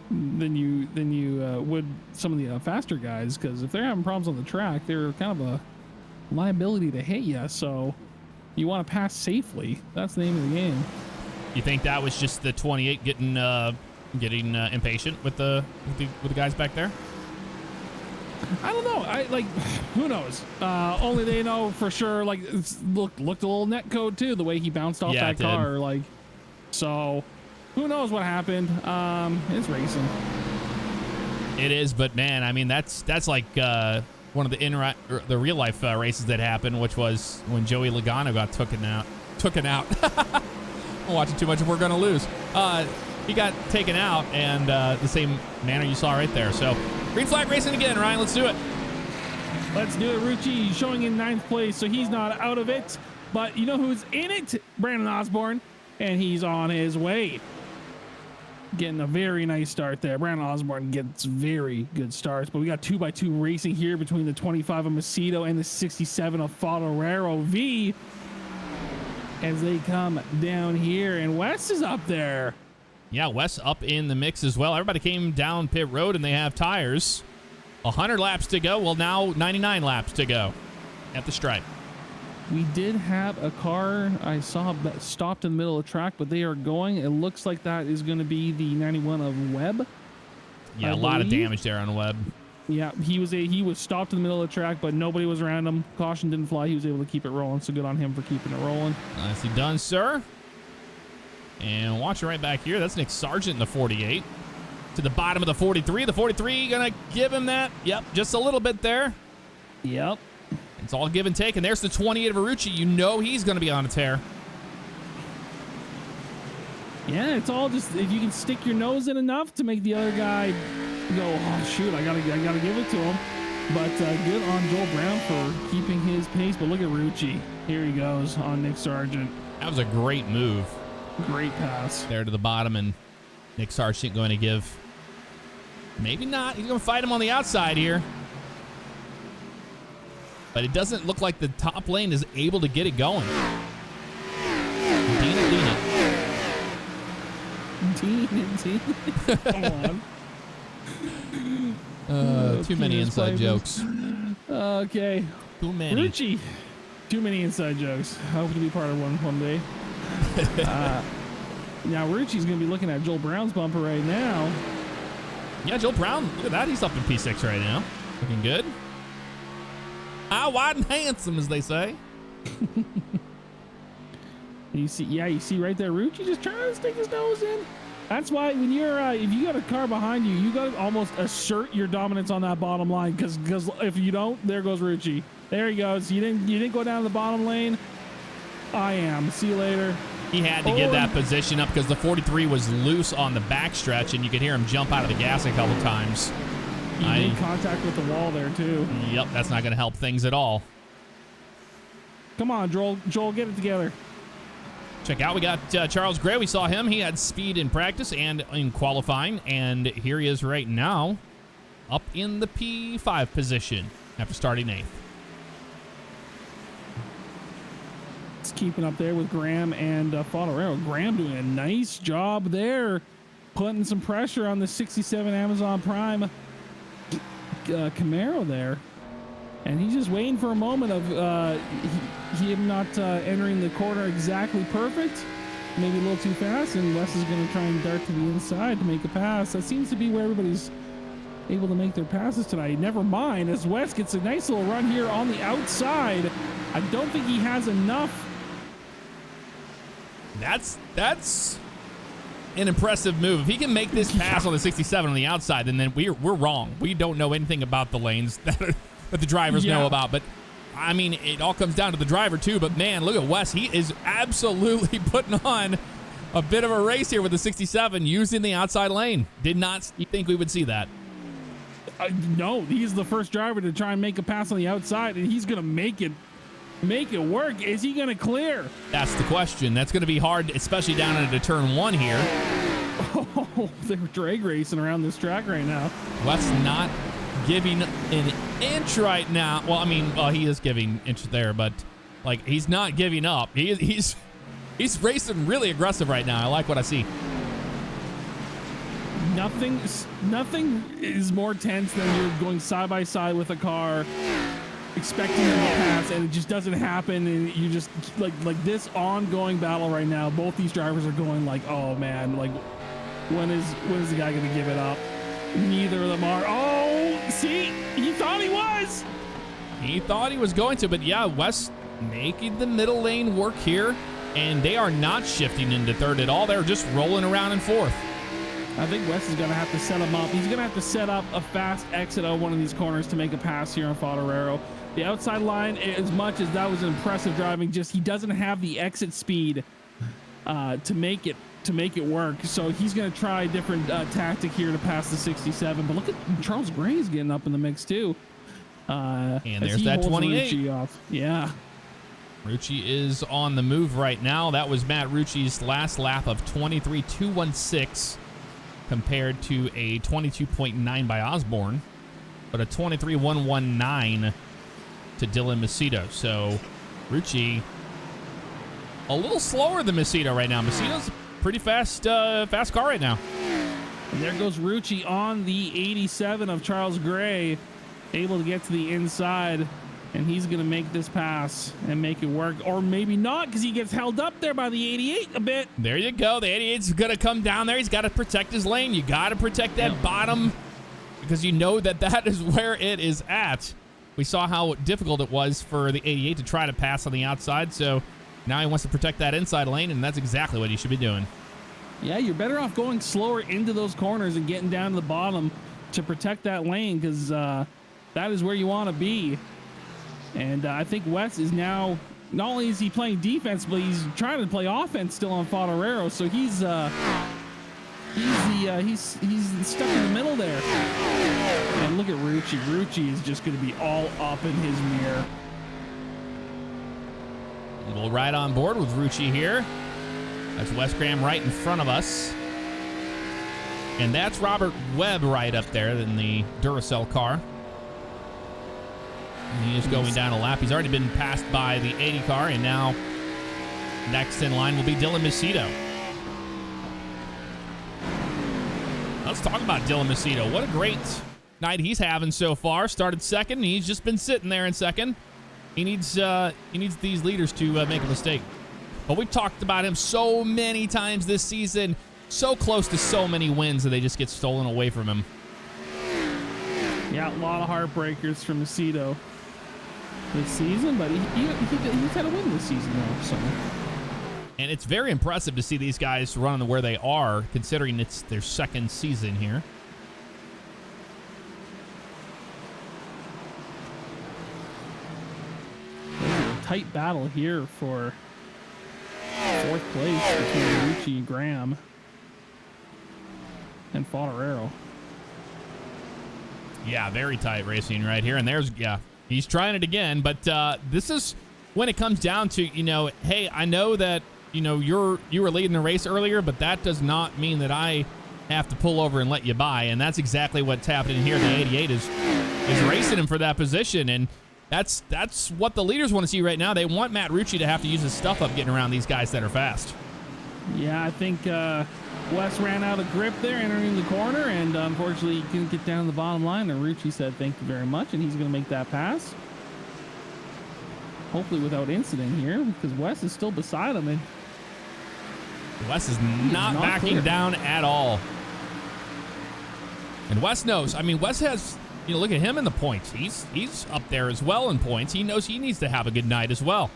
would some of the faster guys, because if they're having problems on the track, they're kind of a liability to hit you. So you want to pass safely. That's the name of the game. You think that was just the 28 getting impatient with the guys back there? I don't know. Who knows? Only they know for sure. Like, looked a little net code too, the way he bounced off that car. Like, so who knows what happened? It's racing. It is, but man, I mean, that's like one of the real life races that happened, which was when Joey Logano got taken out. I'm watching too much if we're gonna lose. He got taken out, and the same manner you saw right there. So, green flag racing again, Ryan. Let's do it. Let's do it. Rucci showing in 9th place, so he's not out of it. But you know who's in it? Brandon Osborne, and he's on his way. Getting a very nice start there. Brandon Osborne gets very good starts, but we got 2x2 racing here between the 25 of Macedo and the 67 of Fodero V as they come down here, and Wes is up there. Yeah, Wes up in the mix as well. Everybody came down pit road, and they have tires. 100 laps to go. Well, now 99 laps to go at the stripe. We did have a car I saw that stopped in the middle of the track, but they are going. It looks like that is going to be the 91 of Webb. Yeah, a lot of damage there on Webb. Yeah, he was stopped in the middle of the track, but nobody was around him. Caution didn't fly. He was able to keep it rolling, so good on him for keeping it rolling. Nicely done, sir. And watching right back here, that's Nick Sargent in the 48. To the bottom of the 43. The 43 going to give him that. Yep, just a little bit there. Yep. It's all give and take. And there's the 28 of Arucci. You know he's going to be on a tear. Yeah, it's all just if you can stick your nose in enough to make the other guy go, oh, shoot, I gotta give it to him. But good on Joel Brown for keeping his pace. But look at Rucci. Here he goes on Nick Sargent. That was a great move. Great pass. There to the bottom, and Nick Sargent going to give... Maybe not. He's going to fight him on the outside here. But it doesn't look like the top lane is able to get it going. Dina. Come on. Too many inside jokes. Okay. Too many. Rucci. Too many inside jokes. I hope to be part of one day. Now Rucci's going to be looking at Joel Brown's bumper right now. Yeah, Joel Brown. Look at that. He's up in P6 right now. Looking good. Wide and handsome, as they say. You see right there, Rucci just trying to stick his nose in. That's why when you're if you got a car behind you, you got to almost assert your dominance on that bottom line, because if you don't, there goes Rucci. There he goes. You didn't go down the bottom lane. I am. See you later. He had to get that position up because the 43 was loose on the backstretch, and you could hear him jump out of the gas a couple times. He made contact with the wall there too. Yep, that's not going to help things at all. Come on, Joel, get it together. Check out, we got Charles Gray. We saw him. He had speed in practice and in qualifying, and here he is right now, up in the P5 position after starting 8th. It's keeping up there with Graham and Fodero. Graham doing a nice job there, putting some pressure on the 67 Amazon Prime Camaro there. And he's just waiting for a moment of him not entering the corner exactly perfect. Maybe a little too fast, and Wes is going to try and dart to the inside to make a pass. That seems to be where everybody's able to make their passes tonight. Never mind, as Wes gets a nice little run here on the outside. I don't think he has enough. That's an impressive move. If he can make this pass on the 67 on the outside, then we're wrong. We don't know anything about the lanes that the drivers know about. But I mean, it all comes down to the driver too. But man, look at Wes. He is absolutely putting on a bit of a race here with the 67 using the outside lane. Did not think we would see that. No, he's the first driver to try and make a pass on the outside, and he's going to make it make it work. Is he going to clear? That's the question. That's going to be hard, especially down into turn 1 here. Oh, they're drag racing around this track right now. Wes not giving an inch right now. Well, I mean, he is giving inch there, but like he's not giving up. He's racing really aggressive right now. I like what I see. Nothing is more tense than you're going side by side with a car, expecting them to pass, and it just doesn't happen, and you just like this ongoing battle right now. Both these drivers are going like, oh man, like when is the guy gonna give it up? Neither of them are. Oh, see, he thought he was. He thought he was going to, but yeah, Wes making the middle lane work here, and they are not shifting into third at all. They're just rolling around in fourth. I think Wes is going to have to set him up. He's going to have to set up a fast exit of one of these corners to make a pass here on Fodero. The outside line, as much as that was impressive driving, just he doesn't have the exit speed to make it work. So he's going to try a different tactic here to pass the 67. But look at Charles Gray's getting up in the mix too. And there's that 28. Off. Yeah. Rucci is on the move right now. That was Matt Rucci's last lap of 23.216 compared to a 22.9 by Osborne, but a 23.119 to Dylan Macedo. So Rucci a little slower than Macedo right now. Macedo's a pretty fast car right now. And there goes Rucci on the 87 of Charles Gray, able to get to the inside. And he's going to make this pass and make it work. Or maybe not, because he gets held up there by the 88 a bit. There you go. The 88's going to come down there. He's got to protect his lane. You got to protect that bottom because you know that is where it is at. We saw how difficult it was for the 88 to try to pass on the outside. So now he wants to protect that inside lane, and that's exactly what he should be doing. Yeah, you're better off going slower into those corners and getting down to the bottom to protect that lane because that is where you want to be. And I think Wes is now, not only is he playing defense, but he's trying to play offense still on Fodero. So he's stuck in the middle there. And look at Rucci. Rucci is just going to be all up in his mirror. We'll ride on board with Rucci here. That's Wes Graham right in front of us. And that's Robert Webb right up there in the Duracell car. And he is going down a lap. He's already been passed by the 80 car, and now next in line will be Dylan Macedo. Let's talk about Dylan Macedo. What a great night he's having so far. Started second, and he's just been sitting there in second. He needs these leaders to make a mistake. But we've talked about him so many times this season. So close to so many wins that they just get stolen away from him. Yeah, a lot of heartbreakers from Macedo this season, but he's had a win this season though. So. And it's very impressive to see these guys running where they are, considering it's their second season here. There's a tight battle here for fourth place between Rucci and Graham and Fodero. Yeah, very tight racing right here. And there's, yeah, he's trying it again. But this is when it comes down to, hey, I know that, you were leading the race earlier, but that does not mean that I have to pull over and let you by. And that's exactly what's happening here. The 88 is racing him for that position. And that's what the leaders want to see right now. They want Matt Rucci to have to use his stuff up getting around these guys that are fast. Yeah, I think Wes ran out of grip there entering the corner, and unfortunately he couldn't get down to the bottom line, and Rucci said thank you very much, and he's going to make that pass. Hopefully without incident here, because Wes is still beside him, and Wes is not backing down at all. And Wes knows. I mean, Wes has, look at him in the points. He's up there as well in points. He knows he needs to have a good night as well.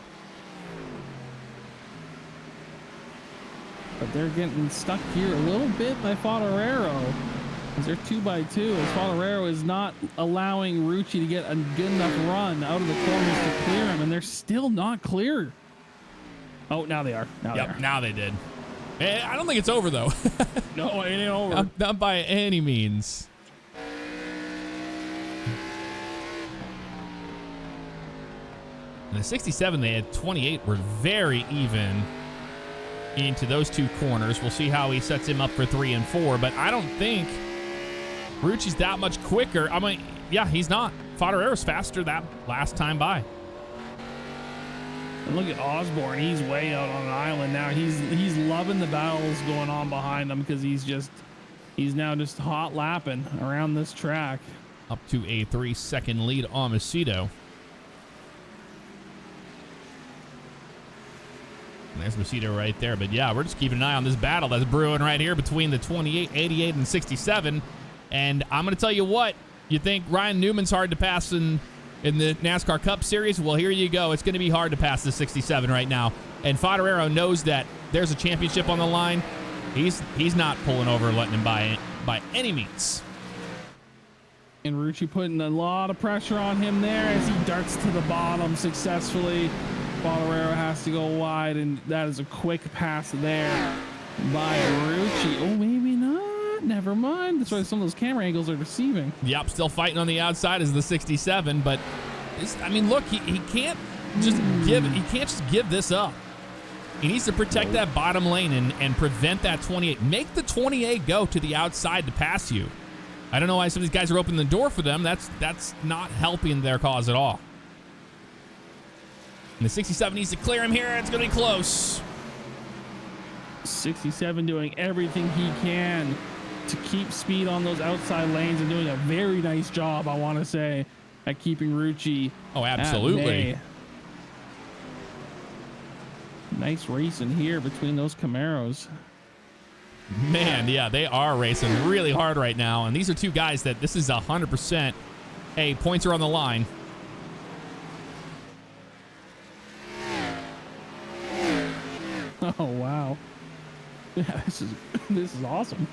But they're getting stuck here a little bit by Fodero, as they're 2x2, as Fodero is not allowing Rucci to get a good enough run out of the corners to clear him, and they're still not clear. Oh, now they are. Now they did. I don't think it's over, though. No, it ain't over. Not by any means. In the 67, they had 28, were very even into those two corners. We'll see how he sets him up for 3 and 4, but I don't think Rucci's that much quicker. I mean, yeah, he's not. Fodero's faster that last time by. And look at Osborne. He's way out on an island now. He's loving the battles going on behind him because he's now just hot lapping around this track. Up to a 3-second lead on Macedo. There's Macedo right there. But yeah, we're just keeping an eye on this battle that's brewing right here between the 28, 88, and 67. And I'm going to tell you what, you think Ryan Newman's hard to pass in the NASCAR Cup Series? Well, here you go. It's going to be hard to pass the 67 right now. And Fodero knows that there's a championship on the line. He's not pulling over, letting him by any means. And Rucci putting a lot of pressure on him there as he darts to the bottom successfully. Fodero has to go wide, and that is a quick pass there by Rucci. Oh, maybe not. Never mind. That's why some of those camera angles are deceiving. Yep, still fighting on the outside is the 67, but I mean, look, he can't just give this up. He needs to protect that bottom lane and prevent that 28. Make the 28 go to the outside to pass you. I don't know why some of these guys are opening the door for them. That's not helping their cause at all. And the 67 needs to clear him here. It's going to be close. 67 doing everything he can to keep speed on those outside lanes and doing a very nice job, I want to say, at keeping Rucci. Oh, absolutely. Nice racing here between those Camaros. Man, yeah, they are racing really hard right now. And these are two guys that this is 100%. Hey, points are on the line. Oh, wow. Yeah, this is awesome.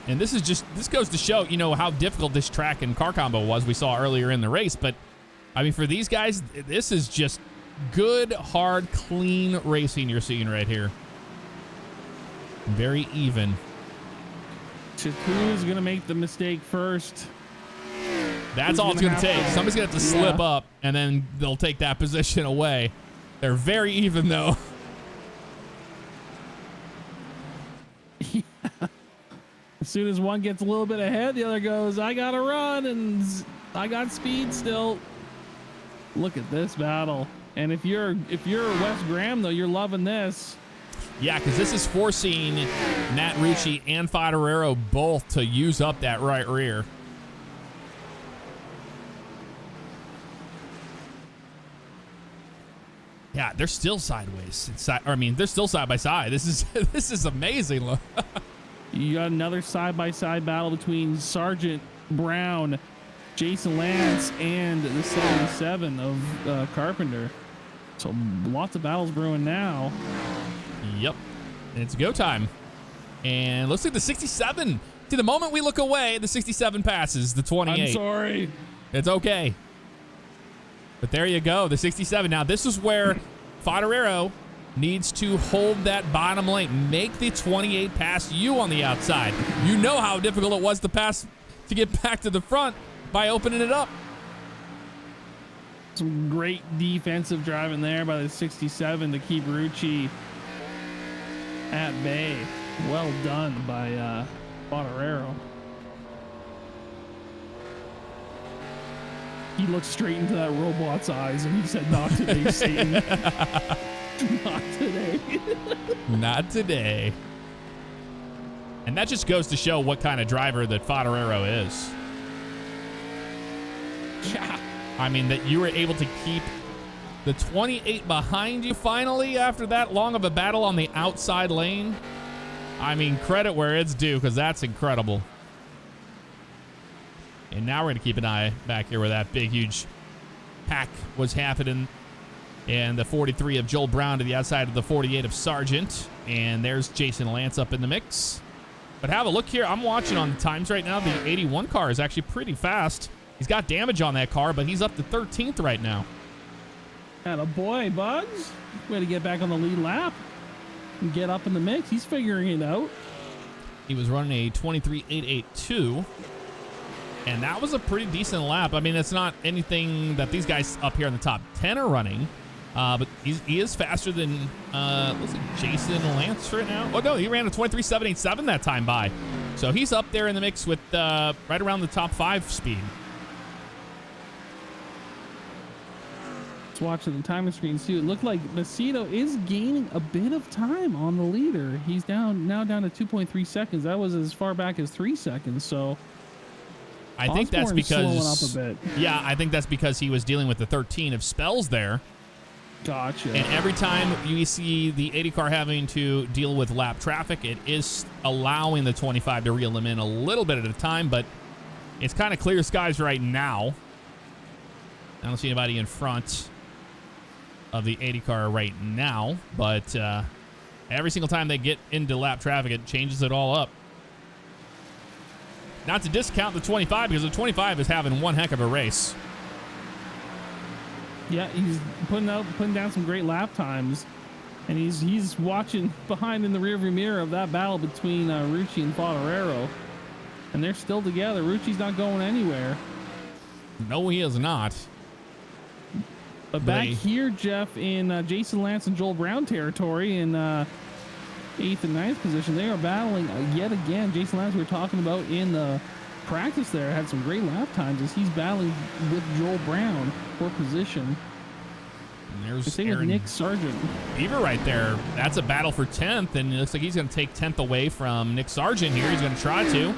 And this goes to show, you know, how difficult this track and car combo was we saw earlier in the race. But, I mean, for these guys, this is just good, hard, clean racing you're seeing right here. Very even. Who's going to make the mistake first? That's all it's going to take. Somebody's going to have to slip up, and then they'll take that position away. They're very even, though. Yeah. As soon as one gets a little bit ahead, the other goes, I got to run, and I got speed still. Look at this battle. And if you're Wes Graham, though, you're loving this. Yeah, because this is forcing Matt Rucci and Fodero both to use up that right rear. Yeah, they're still sideways. They're still side by side. This is amazing. You got another side-by-side battle between Sergeant Brown, Jason Lance, and the 77 of Carpenter. So lots of battles brewing now. Yep. And it's go time. And looks like the 67. See, the moment we look away, the 67 passes the 28. I'm sorry. It's okay. But there you go, the 67. Now, this is where Fodero needs to hold that bottom lane. Make the 28 pass you on the outside. You know how difficult it was to pass to get back to the front by opening it up. Some great defensive driving there by the 67 to keep Rucci at bay. Well done by Fodero. He looked straight into that robot's eyes and he said, "Not today, Satan." Not today. Not today. And that just goes to show what kind of driver that Fodero is. Yeah. I mean, that you were able to keep the 28 behind you finally after that long of a battle on the outside lane. I mean, credit where it's due, because that's incredible. And now we're going to keep an eye back here where that big, huge pack was happening. And the 43 of Joel Brown to the outside of the 48 of Sargent. And there's Jason Lance up in the mix. But have a look here. I'm watching on the times right now. The 81 car is actually pretty fast. He's got damage on that car, but he's up to 13th right now. And a boy, Bugs. Way to get back on the lead lap and get up in the mix. He's figuring it out. He was running a 23.882. And that was a pretty decent lap. I mean, it's not anything that these guys up here in the top 10 are running. But he is faster than, looks like Jason Lance right now. Oh, no, he ran a 23.787 that time by. So he's up there in the mix with right around the top 5 speed. Just watching the timing screens too. It looked like Macedo is gaining a bit of time on the leader. He's now down to 2.3 seconds. That was as far back as 3 seconds. So I think that's because slowing up a bit. Yeah, I think that's because he was dealing with the 13 of spells there. Gotcha. And every time you see the 80 car having to deal with lap traffic, it is allowing the 25 to reel them in a little bit at a time, but it's kind of clear skies right now. I don't see anybody in front of the 80 car right now, but every single time they get into lap traffic, it changes it all up. Not to discount the 25, because the 25 is having one heck of a race. Yeah, he's putting down some great lap times, and he's watching behind in the rearview mirror of that battle between Rucci and Fodero, and they're still together. Rucci's not going anywhere. No, he is not. But back here, Jeff, in Jason Lance and Joel Brown territory in 8th and 9th position, they are battling yet again. Jason Lance, we were talking about in the practice there, had some great lap times as he's battling with Joel Brown for position. And there's same with Nick Sargent. Beaver right there. That's a battle for 10th, and it looks like he's going to take 10th away from Nick Sargent here. He's going to try to.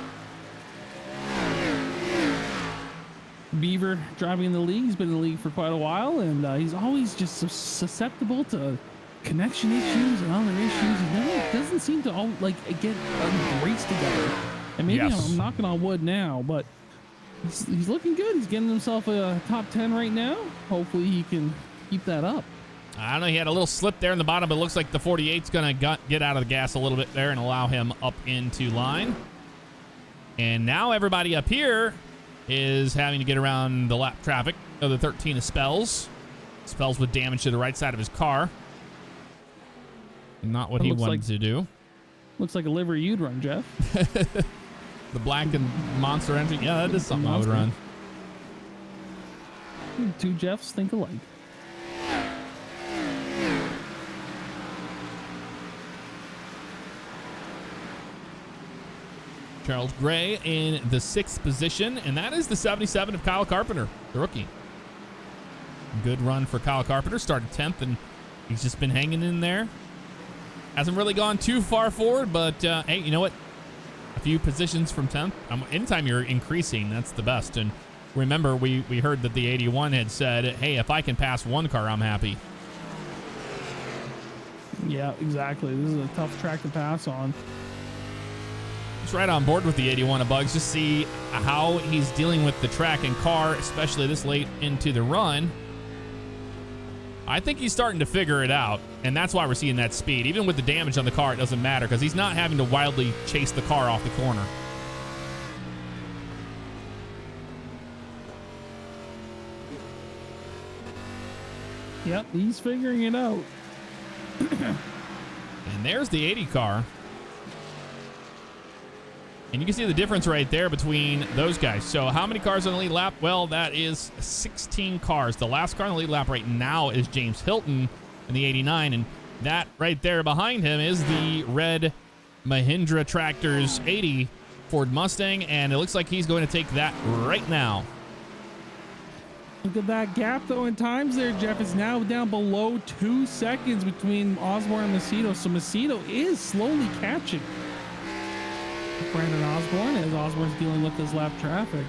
Beaver driving in the league. He's been in the league for quite a while, and he's always just so susceptible to connection issues and other issues. He never doesn't seem to get a race together. And maybe I'm knocking on wood now, but he's looking good. He's getting himself a top 10 right now. Hopefully he can keep that up. I don't know. He had a little slip there in the bottom, but it looks like the 48's going to get out of the gas a little bit there and allow him up into line. And now everybody up here is having to get around the lap traffic of the 13 of Spells. Spells with damage to the right side of his car. Not what he wanted to do. Looks like a livery you'd run, Jeff. The black and monster engine. Yeah, that is something I would run. Two Jeffs think alike. Charles Gray in the 6th position, and that is the 77 of Kyle Carpenter, the rookie. Good run for Kyle Carpenter. Started 10th, and he's just been hanging in there. Hasn't really gone too far forward, but hey, you know what? A few positions from 10th. Anytime you're increasing, that's the best. And remember, we heard that the 81 had said, hey, if I can pass one car, I'm happy. Yeah, exactly. This is a tough track to pass on. Just right on board with the 81 of Bugs. Just see how he's dealing with the track and car, especially this late into the run. I think he's starting to figure it out, and that's why we're seeing that speed. Even with the damage on the car, it doesn't matter because he's not having to wildly chase the car off the corner. Yep, he's figuring it out. And there's the 80 car. And you can see the difference right there between those guys. So how many cars on the lead lap? Well, that is 16 cars. The last car on the lead lap right now is James Hilton in the 89. And that right there behind him is the red Mahindra Tractors 80 Ford Mustang. And it looks like he's going to take that right now. Look at that gap, though, in times there, Jeff. It's now down below 2 seconds between Osborne and Macedo. So Macedo is slowly catching Brandon Osborne as Osborne's dealing with this lap traffic.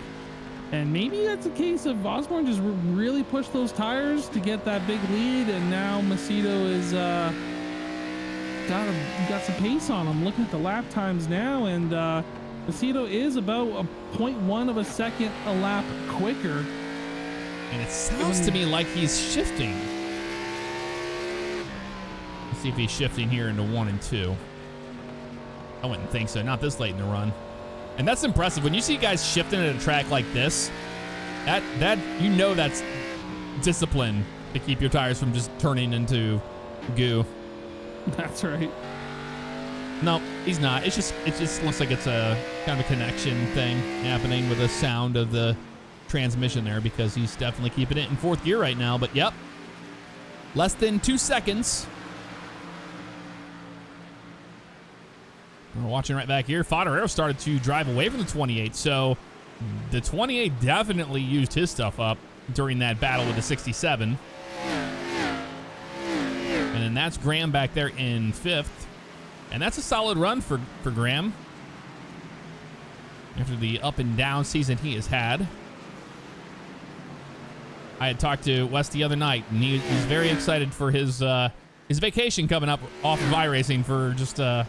And maybe that's a case of Osborne just really pushed those tires to get that big lead, and now Macedo is got some pace on him. Looking at the lap times now, and Macedo is about a 0.1 of a second a lap quicker. And it sounds to me like he's shifting. Let's see if he's shifting here into 1 and 2. I wouldn't think so. Not this late in the run. And that's impressive. When you see guys shifting at a track like this, that you know that's discipline to keep your tires from just turning into goo. That's right. No, he's not. It just looks like it's a kind of a connection thing happening with the sound of the transmission there, because he's definitely keeping it in 4th gear right now. But yep, less than 2 seconds. We're watching right back here. Fodero started to drive away from the 28, so the 28 definitely used his stuff up during that battle with the 67. And then that's Graham back there in 5th. And that's a solid run for Graham after the up and down season he has had. I had talked to Wes the other night, and he's very excited for his vacation coming up off of iRacing for just a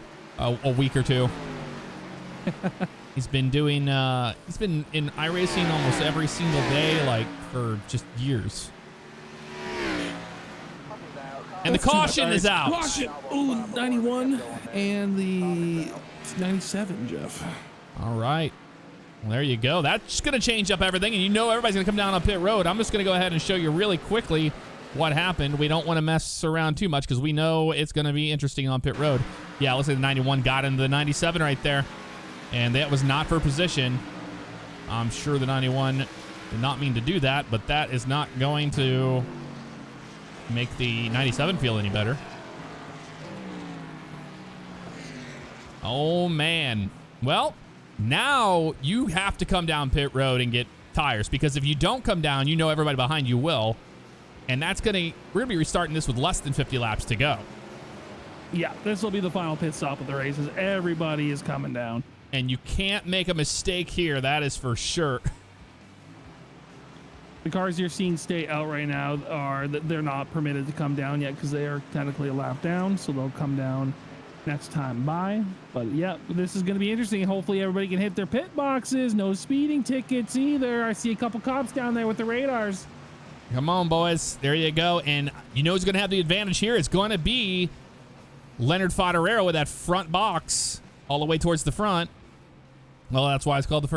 week or two. He's been doing he's been in iRacing almost every single day, like for just years. And the caution is out. Caution. Ooh, 91 and the 97, Jeff. All right. Well, there you go. That's going to change up everything, and you know everybody's going to come down on pit road. I'm just going to go ahead and show you really quickly what happened. We don't want to mess around too much because we know it's going to be interesting on pit road. Yeah, looks like the 91 got into the 97 right there, and that was not for position. I'm sure the 91 did not mean to do that, but that is not going to make the 97 feel any better. Oh, man. Well, now you have to come down pit road and get tires, because if you don't come down, you know everybody behind you will. And that's we're gonna be restarting this with less than 50 laps to go. Yeah, this will be the final pit stop of the races. Everybody is coming down. And you can't make a mistake here, that is for sure. The cars you're seeing stay out right now they're not permitted to come down yet because they are technically a lap down, so they'll come down next time by. But yeah, this is going to be interesting. Hopefully everybody can hit their pit boxes. No speeding tickets either. I see a couple cops down there with the radars. Come on, boys. There you go. And you know who's going to have the advantage here? It's going to be Leonard Fodero with that front box all the way towards the front. Well, that's why it's called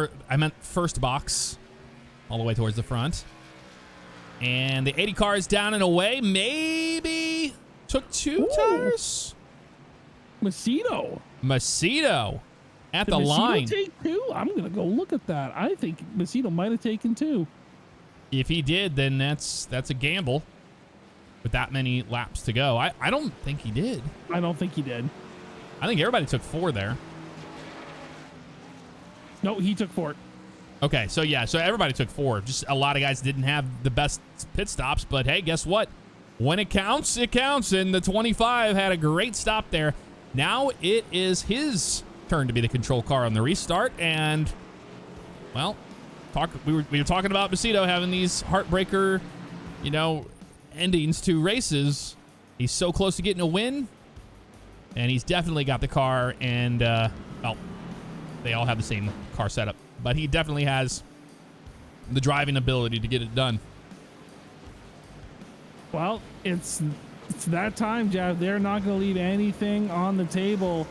first box all the way towards the front. And the 80 car is down and away. Maybe took 2 tires. Macedo at Did the line. Macedo take 2? I'm going to go look at that. I think Macedo might have taken 2. If he did, then that's a gamble with that many laps to go. I don't think he did. I don't think he did. I think everybody took 4 there. No, he took 4. Okay, so yeah, so everybody took 4. Just a lot of guys didn't have the best pit stops, but hey, guess what? When it counts, it counts, and the 25 had a great stop there. Now it is his turn to be the control car on the restart, and, well, we were talking about Macedo having these heartbreaker, endings to races. He's so close to getting a win, and he's definitely got the car, and, well, they all have the same car setup. But he definitely has the driving ability to get it done. Well, it's that time, Jeff. They're not going to leave anything on the table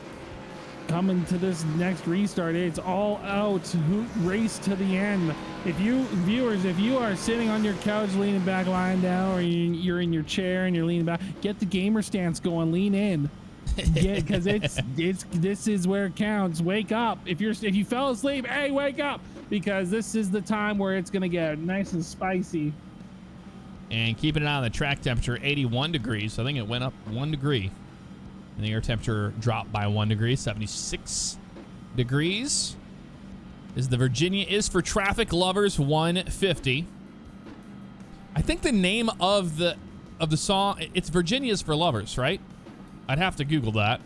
coming to this next restart. It's all out. Race to the end. If you are sitting on your couch, leaning back, lying down, or you're in your chair and you're leaning back, get the gamer stance going. Lean in. Because this is where it counts. Wake up. If you fell asleep, hey, wake up, because this is the time where it's gonna get nice and spicy. And keeping it on the track temperature, 81 degrees. I think it went up 1 degree. And the air temperature dropped by 1 degree, 76 degrees. The Virginia is for traffic lovers 150. I think the name of the song, it's Virginia's for lovers, right? I'd have to Google that.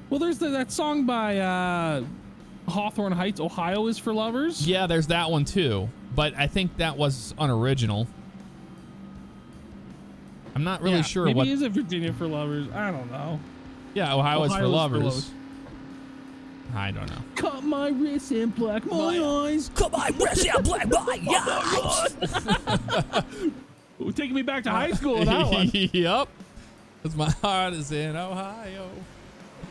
Well, there's that song by Hawthorne Heights, Ohio is for lovers. Yeah, there's that one too. But I think that was unoriginal. I'm not really sure maybe what. Maybe is it Virginia for lovers? I don't know. Yeah, Ohio is for lovers. I don't know. Cut my wrist and black my eyes. Cut my wrist and black my eyes. Taking me back to high school with that one. Yep. Because my heart is in Ohio.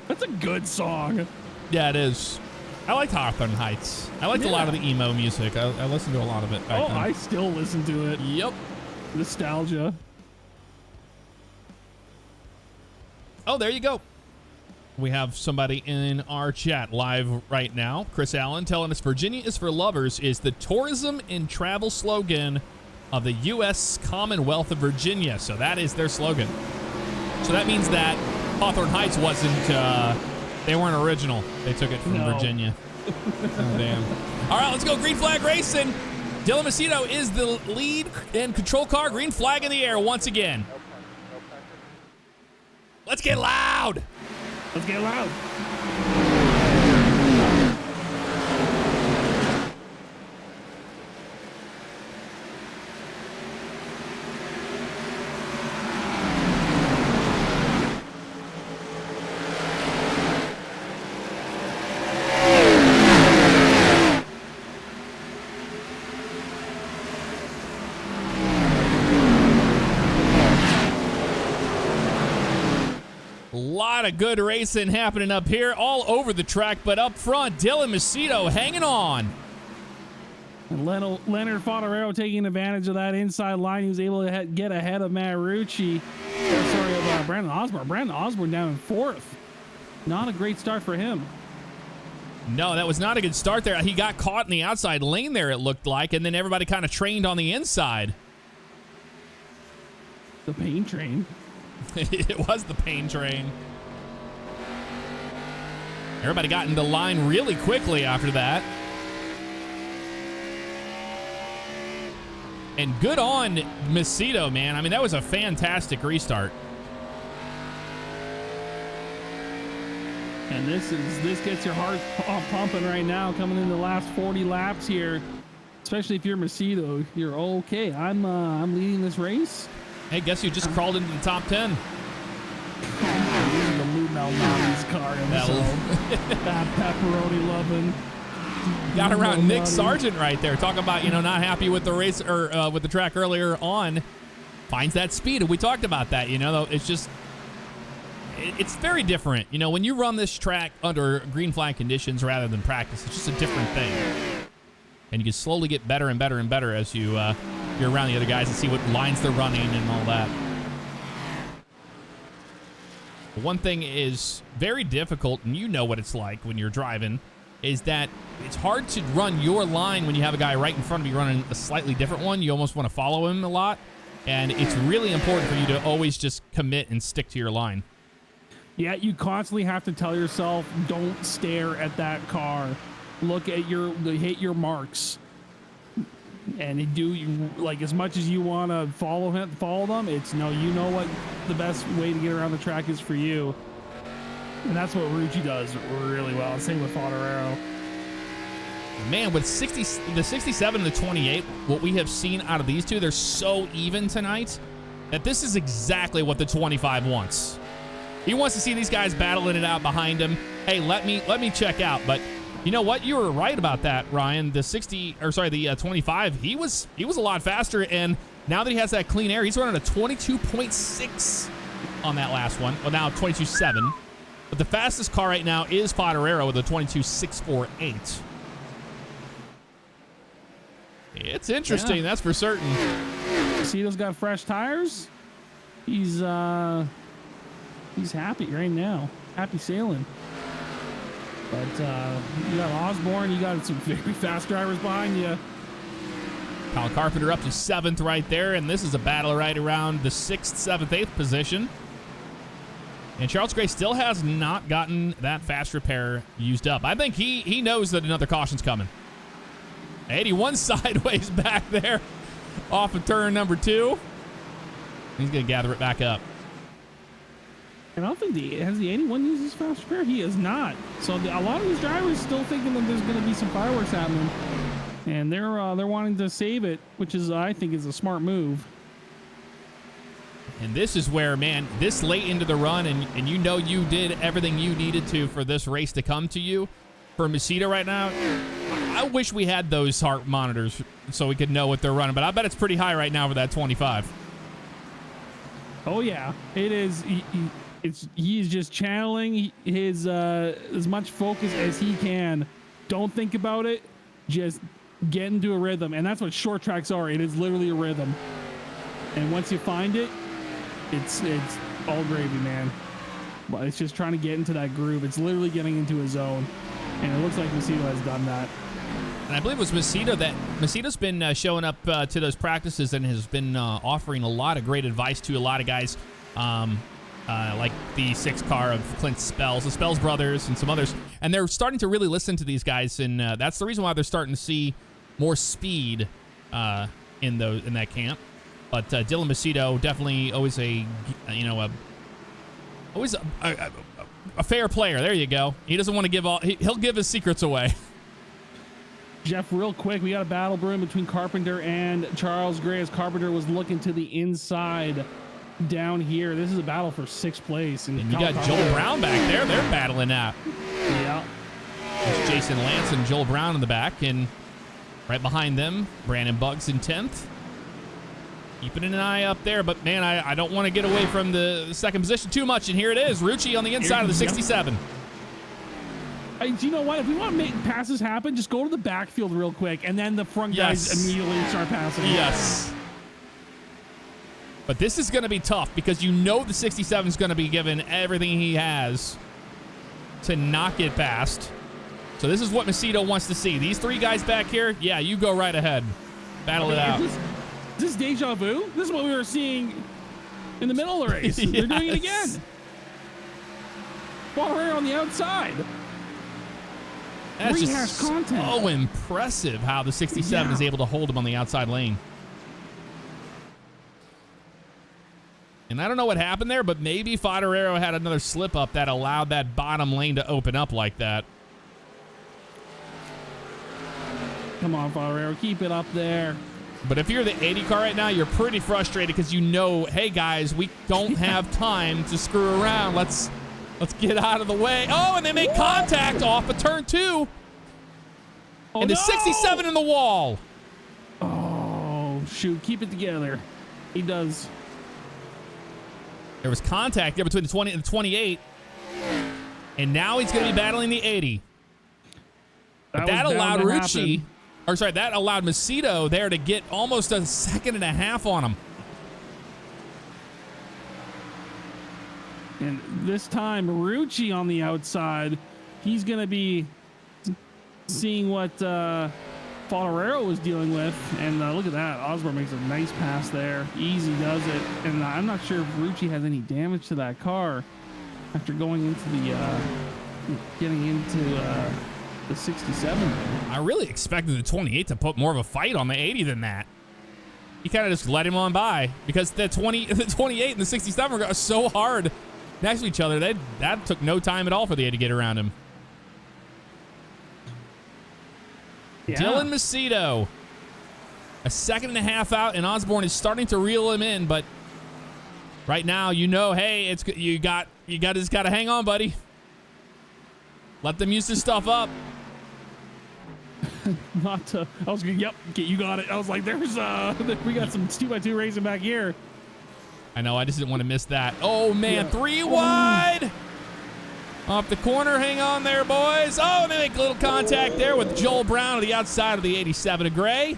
That's a good song. Yeah, it is. I liked Hawthorne Heights. I liked a lot of the emo music. I listened to a lot of it back then. I still listen to it. Yep. Nostalgia. Oh, there you go. We have somebody in our chat live right now. Chris Allen telling us Virginia is for lovers is the tourism and travel slogan of the U.S. Commonwealth of Virginia. So that is their slogan. So that means that Hawthorne Heights wasn't, they weren't original. They took it from Virginia. Oh, damn. All right, let's go. Green flag racing. Dylan Macedo is the lead and control car. Green flag in the air once again. Let's get loud. Let's get loud. Lot of good racing happening up here all over the track, but up front, Dylan Macedo hanging on. And Leonard Fodero taking advantage of that inside line. He was able to get ahead of Marucci. Of Brandon Osborne. Brandon Osborne down in fourth. Not a great start for him. No, that was not a good start there. He got caught in the outside lane there, it looked like, and then everybody kind of trained on the inside. The pain train. It was the pain train. Everybody got into line really quickly after that. And good on Macedo, man. I mean, that was a fantastic restart. And this gets your heart pumping right now, coming in the last 40 laps here. Especially if you're Macedo, you're okay. I'm leading this race. Hey, guess who just crawled into the top 10? The Lou Malnati's car himself. That pepperoni loving. Got around Nick Sargent right there. Talking about, not happy with the race or with the track earlier on. Finds that speed. And we talked about that, though. It's just, it's very different. When you run this track under green flag conditions rather than practice, it's just a different thing. And you can slowly get better and better and better as you're around the other guys and see what lines they're running and all that. One thing is very difficult, and you know what it's like when you're driving, is that it's hard to run your line when you have a guy right in front of you running a slightly different one. You almost want to follow him a lot, and it's really important for you to always just commit and stick to your line. Yeah, you constantly have to tell yourself, don't stare at that car. Look at hit your marks. And as much as you want to follow them, it's no, you know what the best way to get around the track is for you. And that's what Rucci does really well. Same with Fodero. Man, with the 67 and the 28, what we have seen out of these two, they're so even tonight that this is exactly what the 25 wants. He wants to see these guys battling it out behind him. Hey, let me check out, but you know what? You were right about that, Ryan. The 25, he was a lot faster, and now that he has that clean air, he's running a 22.6 on that last one. Well, now 22.7. But the fastest car right now is Fodero with a 22.648. It's interesting, that's for certain. Macedo's got fresh tires. He's happy right now. Happy sailing. But you got Osborne, you got some very fast drivers behind you. Kyle Carpenter up to 7th right there, and this is a battle right around the 6th, 7th, 8th position. And Charles Gray still has not gotten that fast repair used up. I think he knows that another caution's coming. 81 sideways back there off of turn number 2. He's going to gather it back up. And I don't think has the 81 used his fast repair? He is not. So a lot of these drivers still thinking that there's going to be some fireworks happening, and they're wanting to save it, which is I think is a smart move. And this is where, man, this late into the run, and you did everything you needed to for this race to come to you. For Macedo right now, I wish we had those heart monitors so we could know what they're running, but I bet it's pretty high right now for that 25. Oh yeah, it is. He's just channeling his as much focus as he can. Don't think about it. Just get into a rhythm, and that's what short tracks are. It is literally a rhythm, and once you find it, it's all gravy, man. but it's just trying to get into that groove. It's literally getting into a zone, and it looks like Macedo has done that. And I believe it was Macedo that Macedo's been showing up to those practices and has been offering a lot of great advice to a lot of guys, like the 6 car of Clint Spells, the Spells brothers, and some others. And they're starting to really listen to these guys, and that's the reason why they're starting to see more speed in that camp. But Dylan Macedo, definitely always a fair player. There you go. He doesn't want to give all. He'll give his secrets away. Jeff, real quick, we got a battle brewing between Carpenter and Charles Gray as Carpenter was looking to the inside down here. This is a battle for 6th place. And you got Joel Brown back there. They're battling out. Yeah. There's Jason Lance and Joel Brown in the back. And right behind them, Brandon Buggs in 10th. Keeping an eye up there. But, man, I don't want to get away from the second position too much. And here it is. Rucci on the inside of the 67. You know what? If we want to make passes happen, just go to the backfield real quick, and then the front guys immediately start passing. Yes. But this is going to be tough because you know the 67 is going to be given everything he has to not get past. So this is what Macedo wants to see. These 3 guys back here, yeah, you go right ahead. Battle it out. Is this deja vu? This is what we were seeing in the middle of the race. Yes. They're doing it again. Fodero on the outside. That's Rehash just content. so impressive how the 67 is able to hold him on the outside lane. And I don't know what happened there, but maybe Fodero had another slip up that allowed that bottom lane to open up like that. Come on, Fodero, keep it up there. But if you're the 80 car right now, you're pretty frustrated because you know, hey guys, we don't have time to screw around. Let's get out of the way. Oh, and they make contact off of turn 2. Oh, and the no! 67 in the wall. Oh, shoot. Keep it together. He does. There was contact there between the 20 and the 28. And now he's going to be battling the 80. That allowed Rucci, that allowed Macedo there to get almost a 1.5 seconds on him. And this time, Rucci on the outside, he's going to be seeing what Fodero was dealing with. And look at that. Osborne makes a nice pass there. Easy does it. And I'm not sure if Rucci has any damage to that car after going into the, getting into the 67. I really expected the 28 to put more of a fight on the 80 than that. He kind of just let him on by because the 28 and the 67 were so hard next to each other. That took no time at all for the 80 to get around him. Yeah. Dylan Macedo, 1.5 seconds out, and Osborne is starting to reel him in, but right now, you know, hey, you got to hang on, buddy. Let them use this stuff up. I was going, yep, you got it. I was like, we got some 2x2 racing back here. I know, I just didn't want to miss that. Oh, man, 3 wide. Off the corner, hang on there, boys. Oh, and they make a little contact there with Joel Brown on the outside of the 87 of Gray.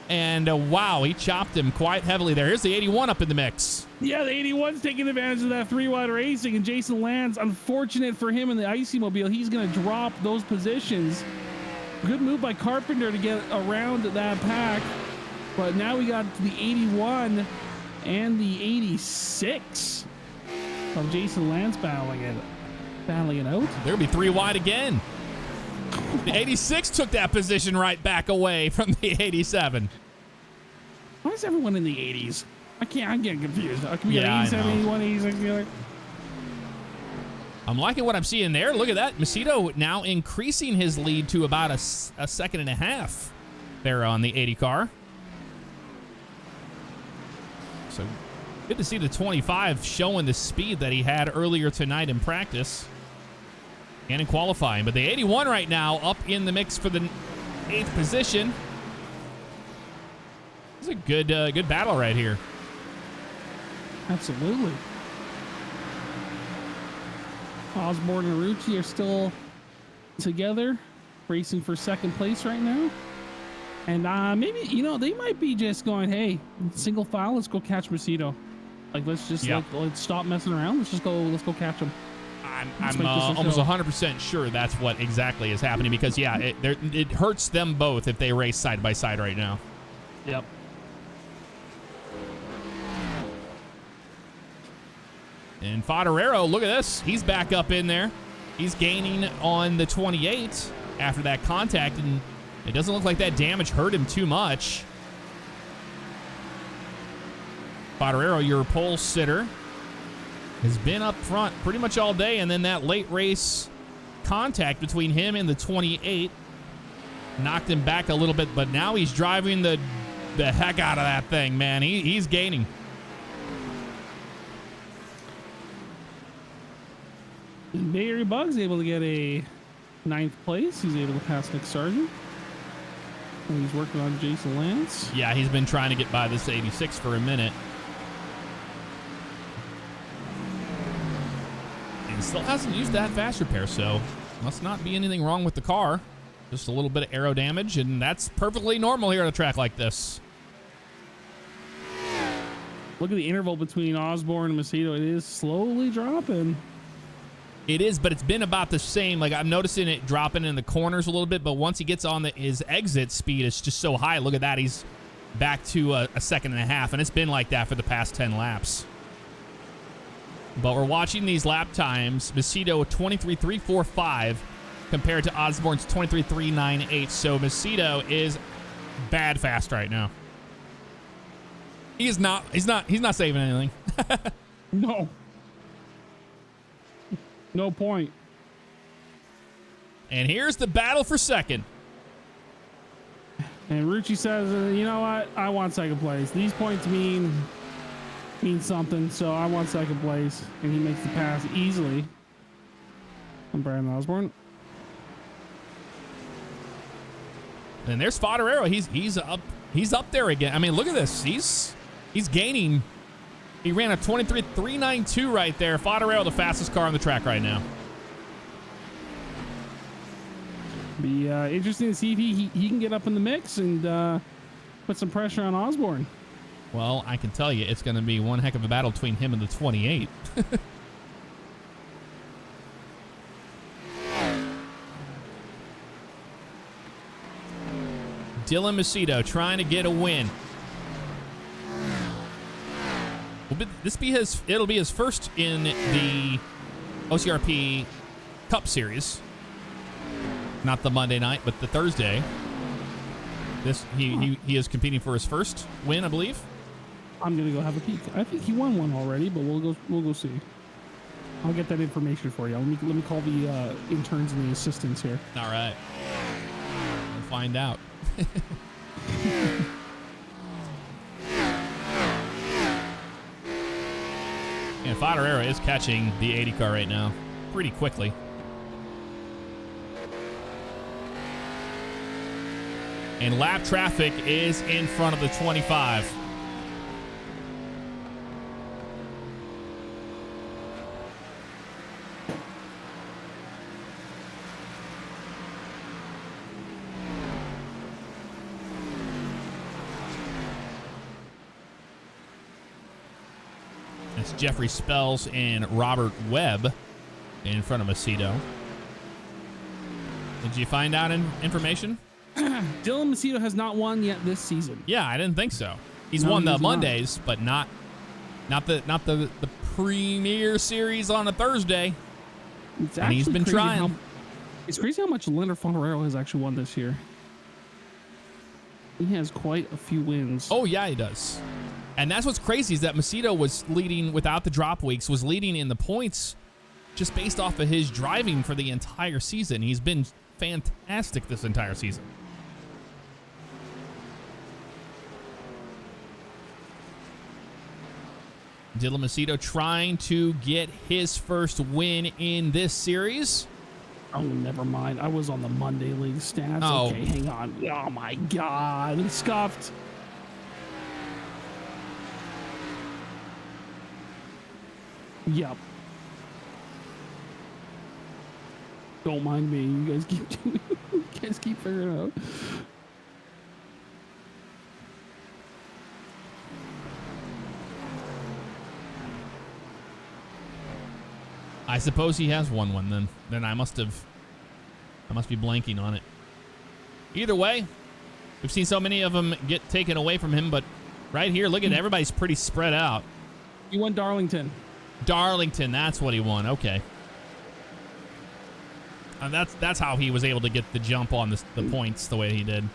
And wow, he chopped him quite heavily there. Here's the 81 up in the mix. Yeah, the 81's taking advantage of that 3-wide racing, and Jason Lance, unfortunate for him in the Icy Mobile, he's going to drop those positions. Good move by Carpenter to get around that pack, but now we got the 81 and the 86 of Jason Lance battling it out. There'll be 3 wide again. The 86 took that position right back away from the 87. Why is everyone in the 80s? I'm getting confused. Can we Yeah, get 87, 81, 86 together? I'm liking what I'm seeing there. Look at that. Macedo now increasing his lead to about a 1.5 seconds there on the 80 car. So good to see the 25 showing the speed that he had earlier tonight in practice and in qualifying. But the 81 right now up in the mix for the 8th position. It's a good battle right here. Absolutely. Osborne and Rucci are still together, racing for 2nd place right now. And maybe, they might be just going, hey, single file, let's go catch Macedo. Like, let's just let's stop messing around. Let's go catch him. I'm almost 100% sure that's what exactly is happening because, yeah, it hurts them both if they race side by side right now. Yep. And Fodero, look at this. He's back up in there. He's gaining on the 28 after that contact, and it doesn't look like that damage hurt him too much. Fodero, your pole sitter, has been up front pretty much all day, and then that late race contact between him and the 28 knocked him back a little bit, but now he's driving the heck out of that thing, man. He's gaining. Bay Area Bug's able to get a 9th place. He's able to pass Nick Sargent. And he's working on Jason Lance. Yeah, he's been trying to get by this 86 for a minute. And still hasn't used that fast repair, so must not be anything wrong with the car. Just a little bit of aero damage, and that's perfectly normal here at a track like this. Look at the interval between Osborne and Macedo. It is slowly dropping. It is, but it's been about the same. Like, I'm noticing it dropping in the corners a little bit, but once he gets on his exit speed, it's just so high. Look at that. He's back to a second and a half, and it's been like that for the past 10 laps. But we're watching these lap times. Macedo 23.345 compared to Osborne's 23.398. So Macedo is bad fast right now. He's not saving anything. No. No point. And here's the battle for second. And Rucci says, you know what? I want second place. These points mean something, so I want second place. And he makes the pass easily. I'm Brandon Osborne. And there's Fodero. He's up there again. I mean, look at this. He's gaining. He ran a 23.392 right there. Fodero, the fastest car on the track right now. Be interesting to see if he can get up in the mix and put some pressure on Osborne. Well, I can tell you it's going to be one heck of a battle between him and the 28. Dylan Macedo trying to get a win. It'll be his first in the OCRP Cup Series. Not the Monday night, but the Thursday. He is competing for his first win, I believe. I'm gonna go have a peek. I think he won one already, but we'll go see. I'll get that information for you. Let me call the interns and the assistants here. All right. We'll find out. And Fodero is catching the 80 car right now pretty quickly. And lap traffic is in front of the 25. It's Jeffrey Spells and Robert Webb in front of Macedo. Did you find out information? Dylan Macedo has not won yet this season. Yeah, I didn't think so. He's won the Mondays, but not the premier series on a Thursday. And he's been trying. It's crazy how much Leonard Fodero has actually won this year. He has quite a few wins. Oh yeah, he does. And that's what's crazy is that Macedo was leading without the drop weeks, was leading in the points just based off of his driving for the entire season. He's been fantastic this entire season. Dylan Macedo trying to get his first win in this series. Oh, never mind. I was on the Monday League stats. Oh. Okay, hang on. Oh, my God. It's scuffed. Yep. Don't mind me. You guys keep figuring it out. I suppose he has won one then. Then I must be blanking on it. Either way, we've seen so many of them get taken away from him, but right here, look at everybody's pretty spread out. He won Darlington. Darlington, that's what he won. Okay. That's how he was able to get the jump on the points the way he did.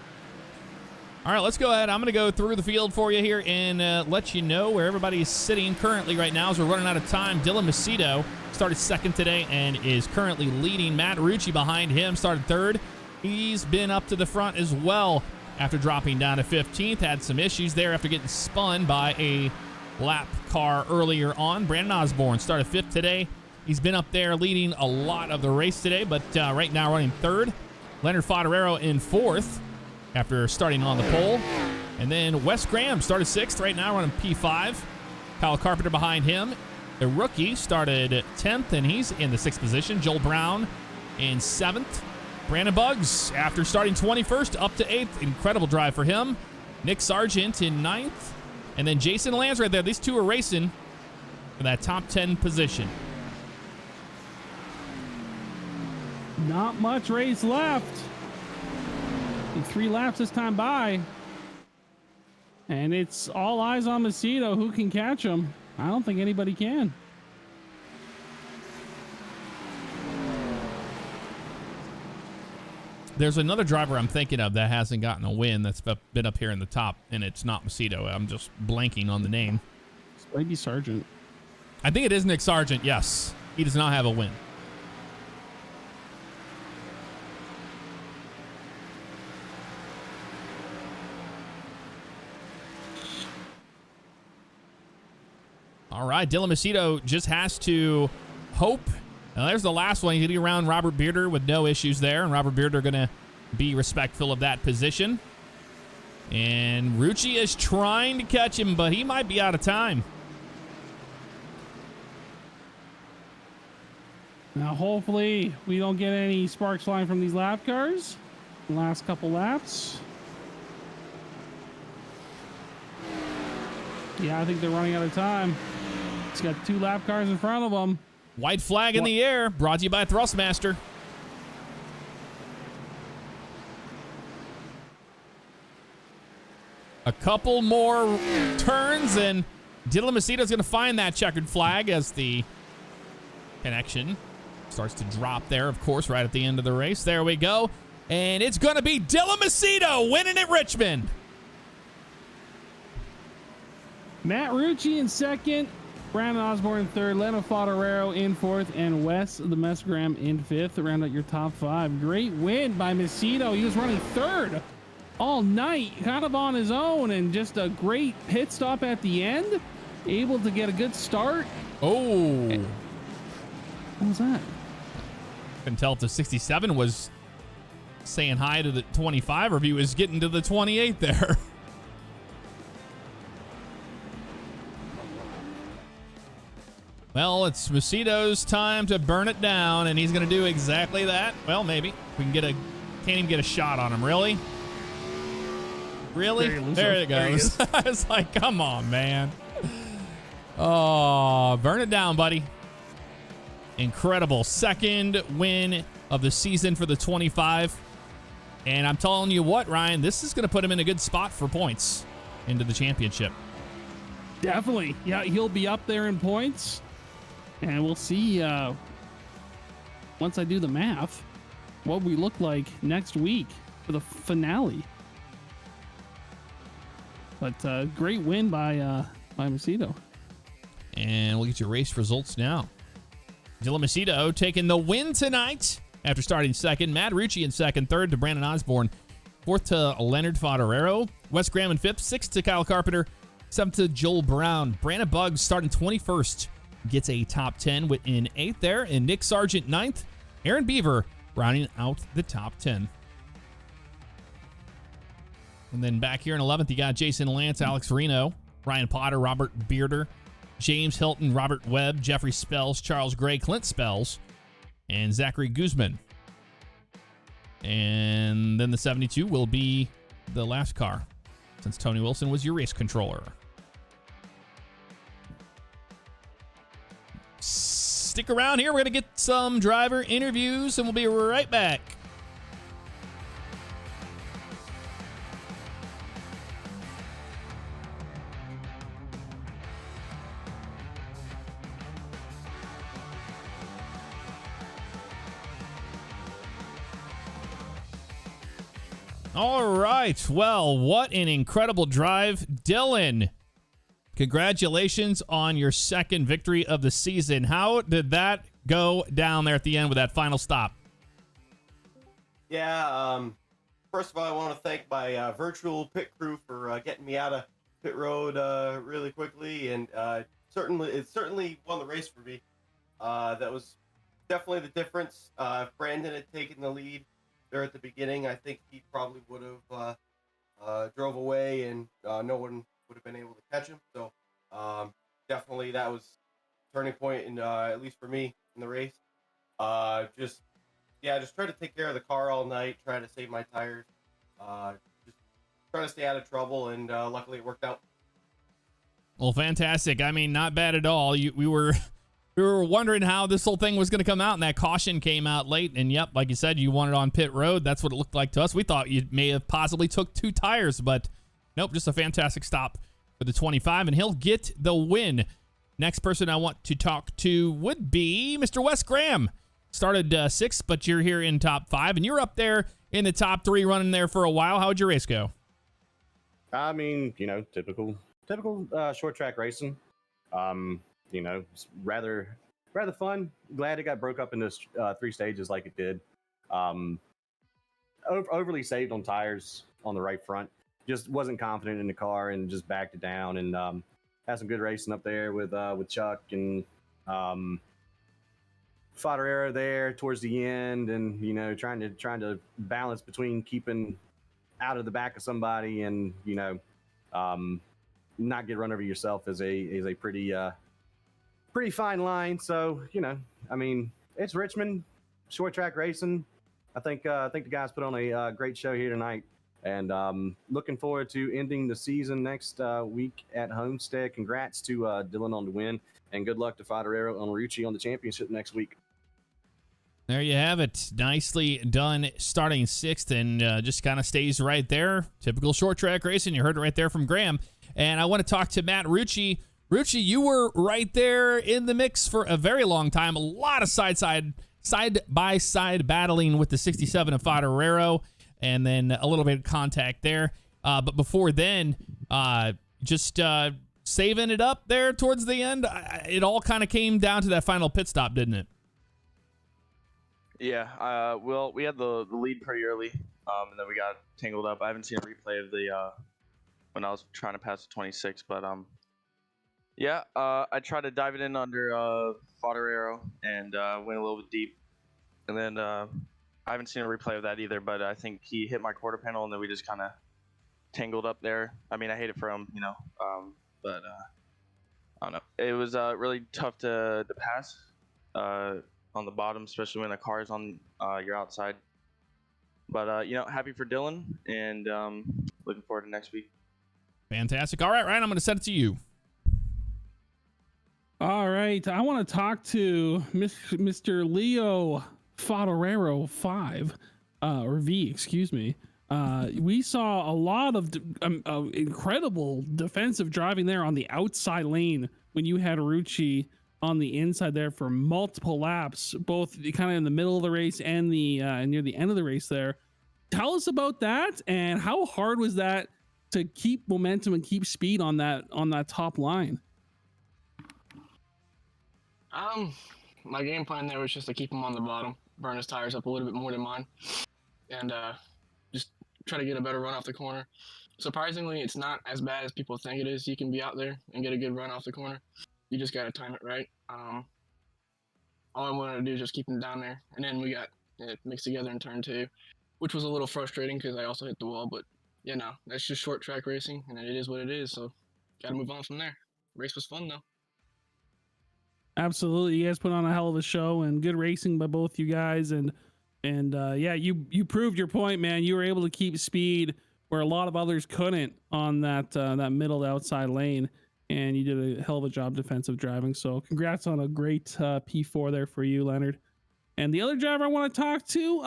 All right, let's go ahead. I'm going to go through the field for you here and let you know where everybody's sitting currently right now as we're running out of time. Dylan Macedo started second today and is currently leading. Matt Rucci behind him started third. He's been up to the front as well after dropping down to 15th. Had some issues there after getting spun by a lap car earlier on. Brandon Osborne started fifth today. He's been up there leading a lot of the race today, but right now running third. Leonard Fodero in fourth after starting on the pole. And then Wes Graham started sixth, right now running P5. Kyle Carpenter behind him. The rookie started 10th, and he's in the sixth position. Joel Brown in seventh. Brandon Buggs, after starting 21st, up to 8th. Incredible drive for him. Nick Sargent in 9th. And then Jason Lands right there. These two are racing for that top 10 position. Not much race left. 3 laps this time by. And it's all eyes on Macedo. Who can catch him? I don't think anybody can. There's another driver I'm thinking of that hasn't gotten a win that's been up here in the top, and it's not Macedo. I'm just blanking on the name. It's maybe Sargent. I think it is Nick Sargent, yes. He does not have a win. All right, Dylan Macedo just has to hope. Now, there's the last one. He's going to be around Robert Bearder with no issues there. And Robert Bearder going to be respectful of that position. And Rucci is trying to catch him, but he might be out of time. Now, hopefully, we don't get any sparks flying from these lap cars. The last couple laps. Yeah, I think they're running out of time. He's got 2 lap cars in front of him. White flag in the air, brought to you by Thrustmaster. A couple more turns, and Dylan Macedo's going to find that checkered flag as the connection starts to drop there, of course, right at the end of the race. There we go. And it's going to be Dylan Macedo winning at Richmond. Matt Rucci in second. Brandon Osborne in third, Leonard Fodero in fourth, and Wes the Mesgram in fifth. Round out your top 5. Great win by Macedo. He was running third all night, kind of on his own, and just a great pit stop at the end. Able to get a good start. Oh. What was that? Couldn't tell if the 67 was saying hi to the 25 or if he was getting to the 28 there. Well, it's Macedo's time to burn it down, and he's going to do exactly that. Well, maybe. We can can't even get a shot on him. Really? Really? There it goes. It's like, come on, man. Oh, burn it down, buddy. Incredible. Second win of the season for the 25. And I'm telling you what, Ryan, this is going to put him in a good spot for points into the championship. Definitely. Yeah, he'll be up there in points. And we'll see, once I do the math, what we look like next week for the finale. But great win by Macedo. And we'll get your race results now. Dylan Macedo taking the win tonight after starting second. Matt Rucci in second. Third to Brandon Osborne. Fourth to Leonard Fodero. Wes Graham in fifth. Sixth to Kyle Carpenter. Seventh to Joel Brown. Brandon Buggs starting 21st. Gets a top 10 in 8th there. And Nick Sargent 9th. Aaron Beaver rounding out the top 10. And then back here in 11th, you got Jason Lance, Alex Reno, Ryan Potter, Robert Bearder, James Hilton, Robert Webb, Jeffrey Spells, Charles Gray, Clint Spells, and Zachary Guzman. And then the 72 will be the last car, since Tony Wilson was your race controller. Stick around here. We're going to get some driver interviews, and we'll be right back. All right. Well, what an incredible drive. Dylan, congratulations on your second victory of the season. How did that go down there at the end with that final stop? Yeah, first of all, I want to thank my virtual pit crew for getting me out of pit road really quickly, and it certainly won the race for me. That was definitely the difference. If Brandon had taken the lead there at the beginning, I think he probably would have drove away, and no one would have been able to catch him. So definitely that was a turning point, in, at least for me, in the race. Just try to take care of the car all night, try to save my tires, just try to stay out of trouble, and luckily it worked out. Well, fantastic. I mean, not bad at all. We were wondering how this whole thing was going to come out, and that caution came out late. And yep, like you said, you won it on pit road. That's what it looked like to us. We thought you may have possibly took 2 tires, but nope, just a fantastic stop for the 25, and he'll get the win. Next person I want to talk to would be Mr. Wes Graham. Started 6th, but you're here in top 5, and you're up there in the top 3 running there for a while. How'd your race go? I mean, typical short track racing. It's rather fun. Glad it got broke up into 3 stages like it did. Overly saved on tires on the right front. Just wasn't confident in the car and just backed it down, and had some good racing up there with Chuck and Fodero there towards the end, and trying to balance between keeping out of the back of somebody and not get run over yourself is a pretty fine line. So I mean, it's Richmond, short track racing. I think the guys put on a great show here tonight, and looking forward to ending the season next week at Homestead. Congrats to Dylan on the win, and good luck to Fodero and Rucci on the championship next week. There you have it. Nicely done, starting 6th, and just kind of stays right there. Typical short track racing. You heard it right there from Graham. And I want to talk to Matt Rucci. Rucci, you were right there in the mix for a very long time. A lot of side-by-side battling with the 67 of Fodero, and then a little bit of contact there. But before then, just saving it up there towards the end. It all kind of came down to that final pit stop, didn't it? Yeah, well, we had the lead pretty early, and then we got tangled up. I haven't seen a replay of the when I was trying to pass the 26, but yeah, I tried to dive it in under Fodero and went a little bit deep, and then I haven't seen a replay of that either, but I think he hit my quarter panel, and then we just kind of tangled up there. I mean, I hate it for him, but I don't know. It was really tough to pass on the bottom, especially when the car is on your outside. But happy for Dylan, and looking forward to next week. Fantastic. All right, Ryan, I'm going to send it to you. All right, I want to talk to Mr. Leo Fodero 5 or V, excuse me. We saw a lot of incredible defensive driving there on the outside lane when you had Rucci on the inside there for multiple laps, both kind of in the middle of the race and the near the end of the race there. Tell us about that, and how hard was that to keep momentum and keep speed on that top line? My game plan there was just to keep him on the bottom, burn his tires up a little bit more than mine, and just try to get a better run off the corner. Surprisingly, it's not as bad as people think it is. You can be out there and get a good run off the corner. You just got to time it right. All I wanted to do is just keep him down there. And then we got it mixed together in turn 2, which was a little frustrating because I also hit the wall. But, that's just short track racing, and it is what it is. So got to move on from there. Race was fun, though. Absolutely. You guys put on a hell of a show, and good racing by both you guys. And yeah, you proved your point, man. You were able to keep speed where a lot of others couldn't on that middle to outside lane. and you did a hell of a job defensive driving. So congrats on a great P4 there for you, Leonard. And the other driver I want to talk to,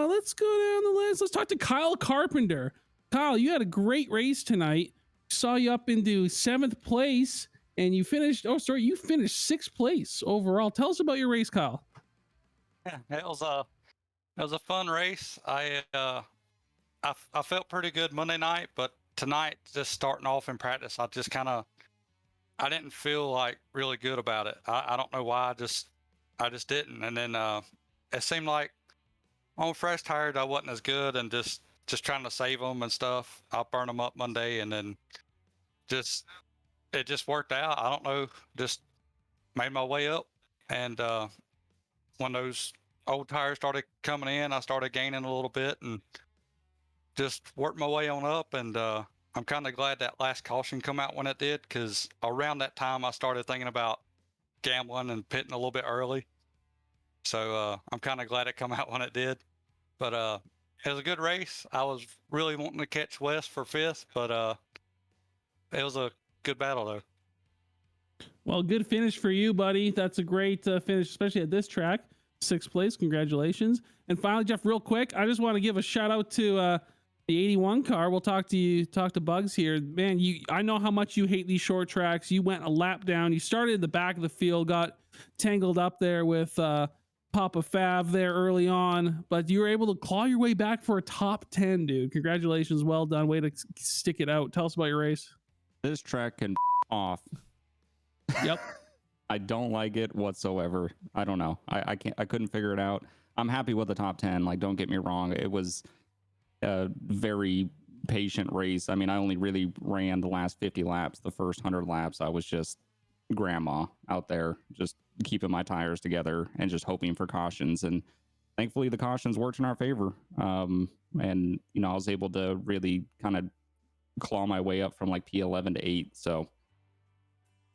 let's go down the list. Let's talk to Kyle Carpenter. Kyle, you had a great race tonight. Saw you up into 7th place, and you finished. Oh, sorry, you finished 6th place overall. Tell us about your race, Kyle. Yeah, it was a fun race. I felt pretty good Monday night, but tonight, just starting off in practice, I I didn't feel like really good about it. I don't know why. I just didn't. And then it seemed like on fresh tires I wasn't as good, and just trying to save them and stuff. I'll burn them up Monday, and then it just worked out. I don't know. Just made my way up, and when those old tires started coming in, I started gaining a little bit and just worked my way on up. And I'm kind of glad that last caution come out when it did, because around that time I started thinking about gambling and pitting a little bit early. So I'm kind of glad it come out when it did. But it was a good race. I was really wanting to catch Wes for 5th, but it was a good battle though. Well, good finish for you, buddy. That's a great finish, especially at this track. 6th place. Congratulations. And finally, Jeff, real quick, I just want to give a shout out to the 81 car. We'll talk to Bugs here. Man, I know how much you hate these short tracks. You went a lap down. You started at the back of the field, got tangled up there with Papa Fav there early on, but you were able to claw your way back for a top 10, dude. Congratulations. Well done. Way to stick it out. Tell us about your race. This track can off. Yep. I don't like it whatsoever. I don't know. I couldn't figure it out. I'm happy with the top 10. Like, don't get me wrong. It was a very patient race. I mean, I only really ran the last 50 laps. The first 100 laps, I was just grandma out there, just keeping my tires together and just hoping for cautions. And thankfully, the cautions worked in our favor. And, I was able to really kind of claw my way up from like P11 to 8. So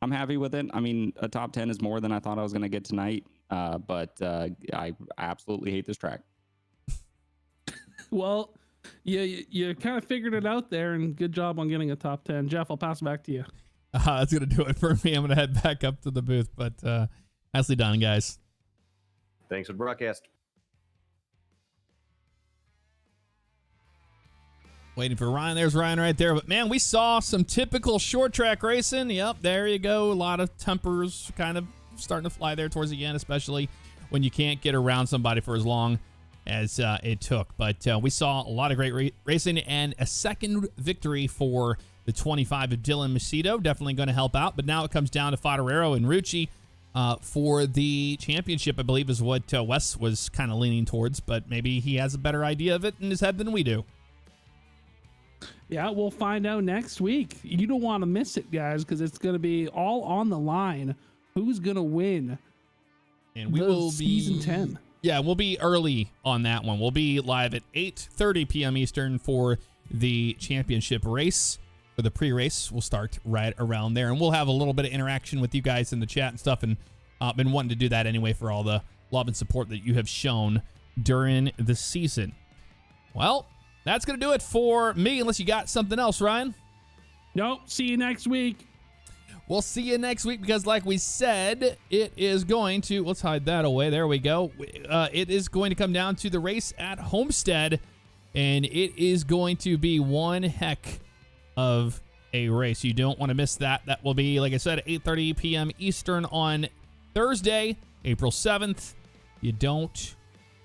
I'm happy with it. I mean, a top 10 is more than I thought I was going to get tonight. But I absolutely hate this track. Well, you kind of figured it out there, and good job on getting a top 10. Jeff, I'll pass it back to you. That's going to do it for me. I'm going to head back up to the booth, but nicely done, guys. Thanks for the broadcast. Waiting for Ryan. There's Ryan right there. But, man, we saw some typical short track racing. Yep, there you go. A lot of tempers kind of starting to fly there towards the end, especially when you can't get around somebody for as long as it took. But we saw a lot of great racing, and a second victory for the 25 of Dylan Macedo. Definitely going to help out. But now it comes down to Fodero and Rucci for the championship, I believe, is what Wes was kind of leaning towards. But maybe he has a better idea of it in his head than we do. Yeah, we'll find out next week. You don't want to miss it, guys, because it's going to be all on the line. Who's going to win? And we will be season 10. Yeah, we'll be early on that one. We'll be live at 8:30 p.m. Eastern for the championship race. For the pre-race, we'll start right around there, and we'll have a little bit of interaction with you guys in the chat and stuff, and been wanting to do that anyway for all the love and support that you have shown during the season. Well, that's going to do it for me, unless you got something else, Ryan. Nope. See you next week. We'll see you next week, because like we said, it is going to, let's hide that away. There we go. It is going to come down to the race at Homestead, and it is going to be one heck of a race. You don't want to miss that. That will be, like I said, 8:30 p.m. Eastern on Thursday, April 7th. You don't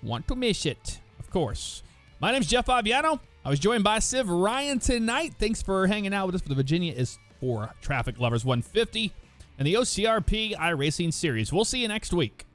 want to miss it, of course. My name's Jeff Faviano. I was joined by Civ Ryan tonight. Thanks for hanging out with us for the Virginia is for Traffic Lovers 150 and the OCRP iRacing series. We'll see you next week.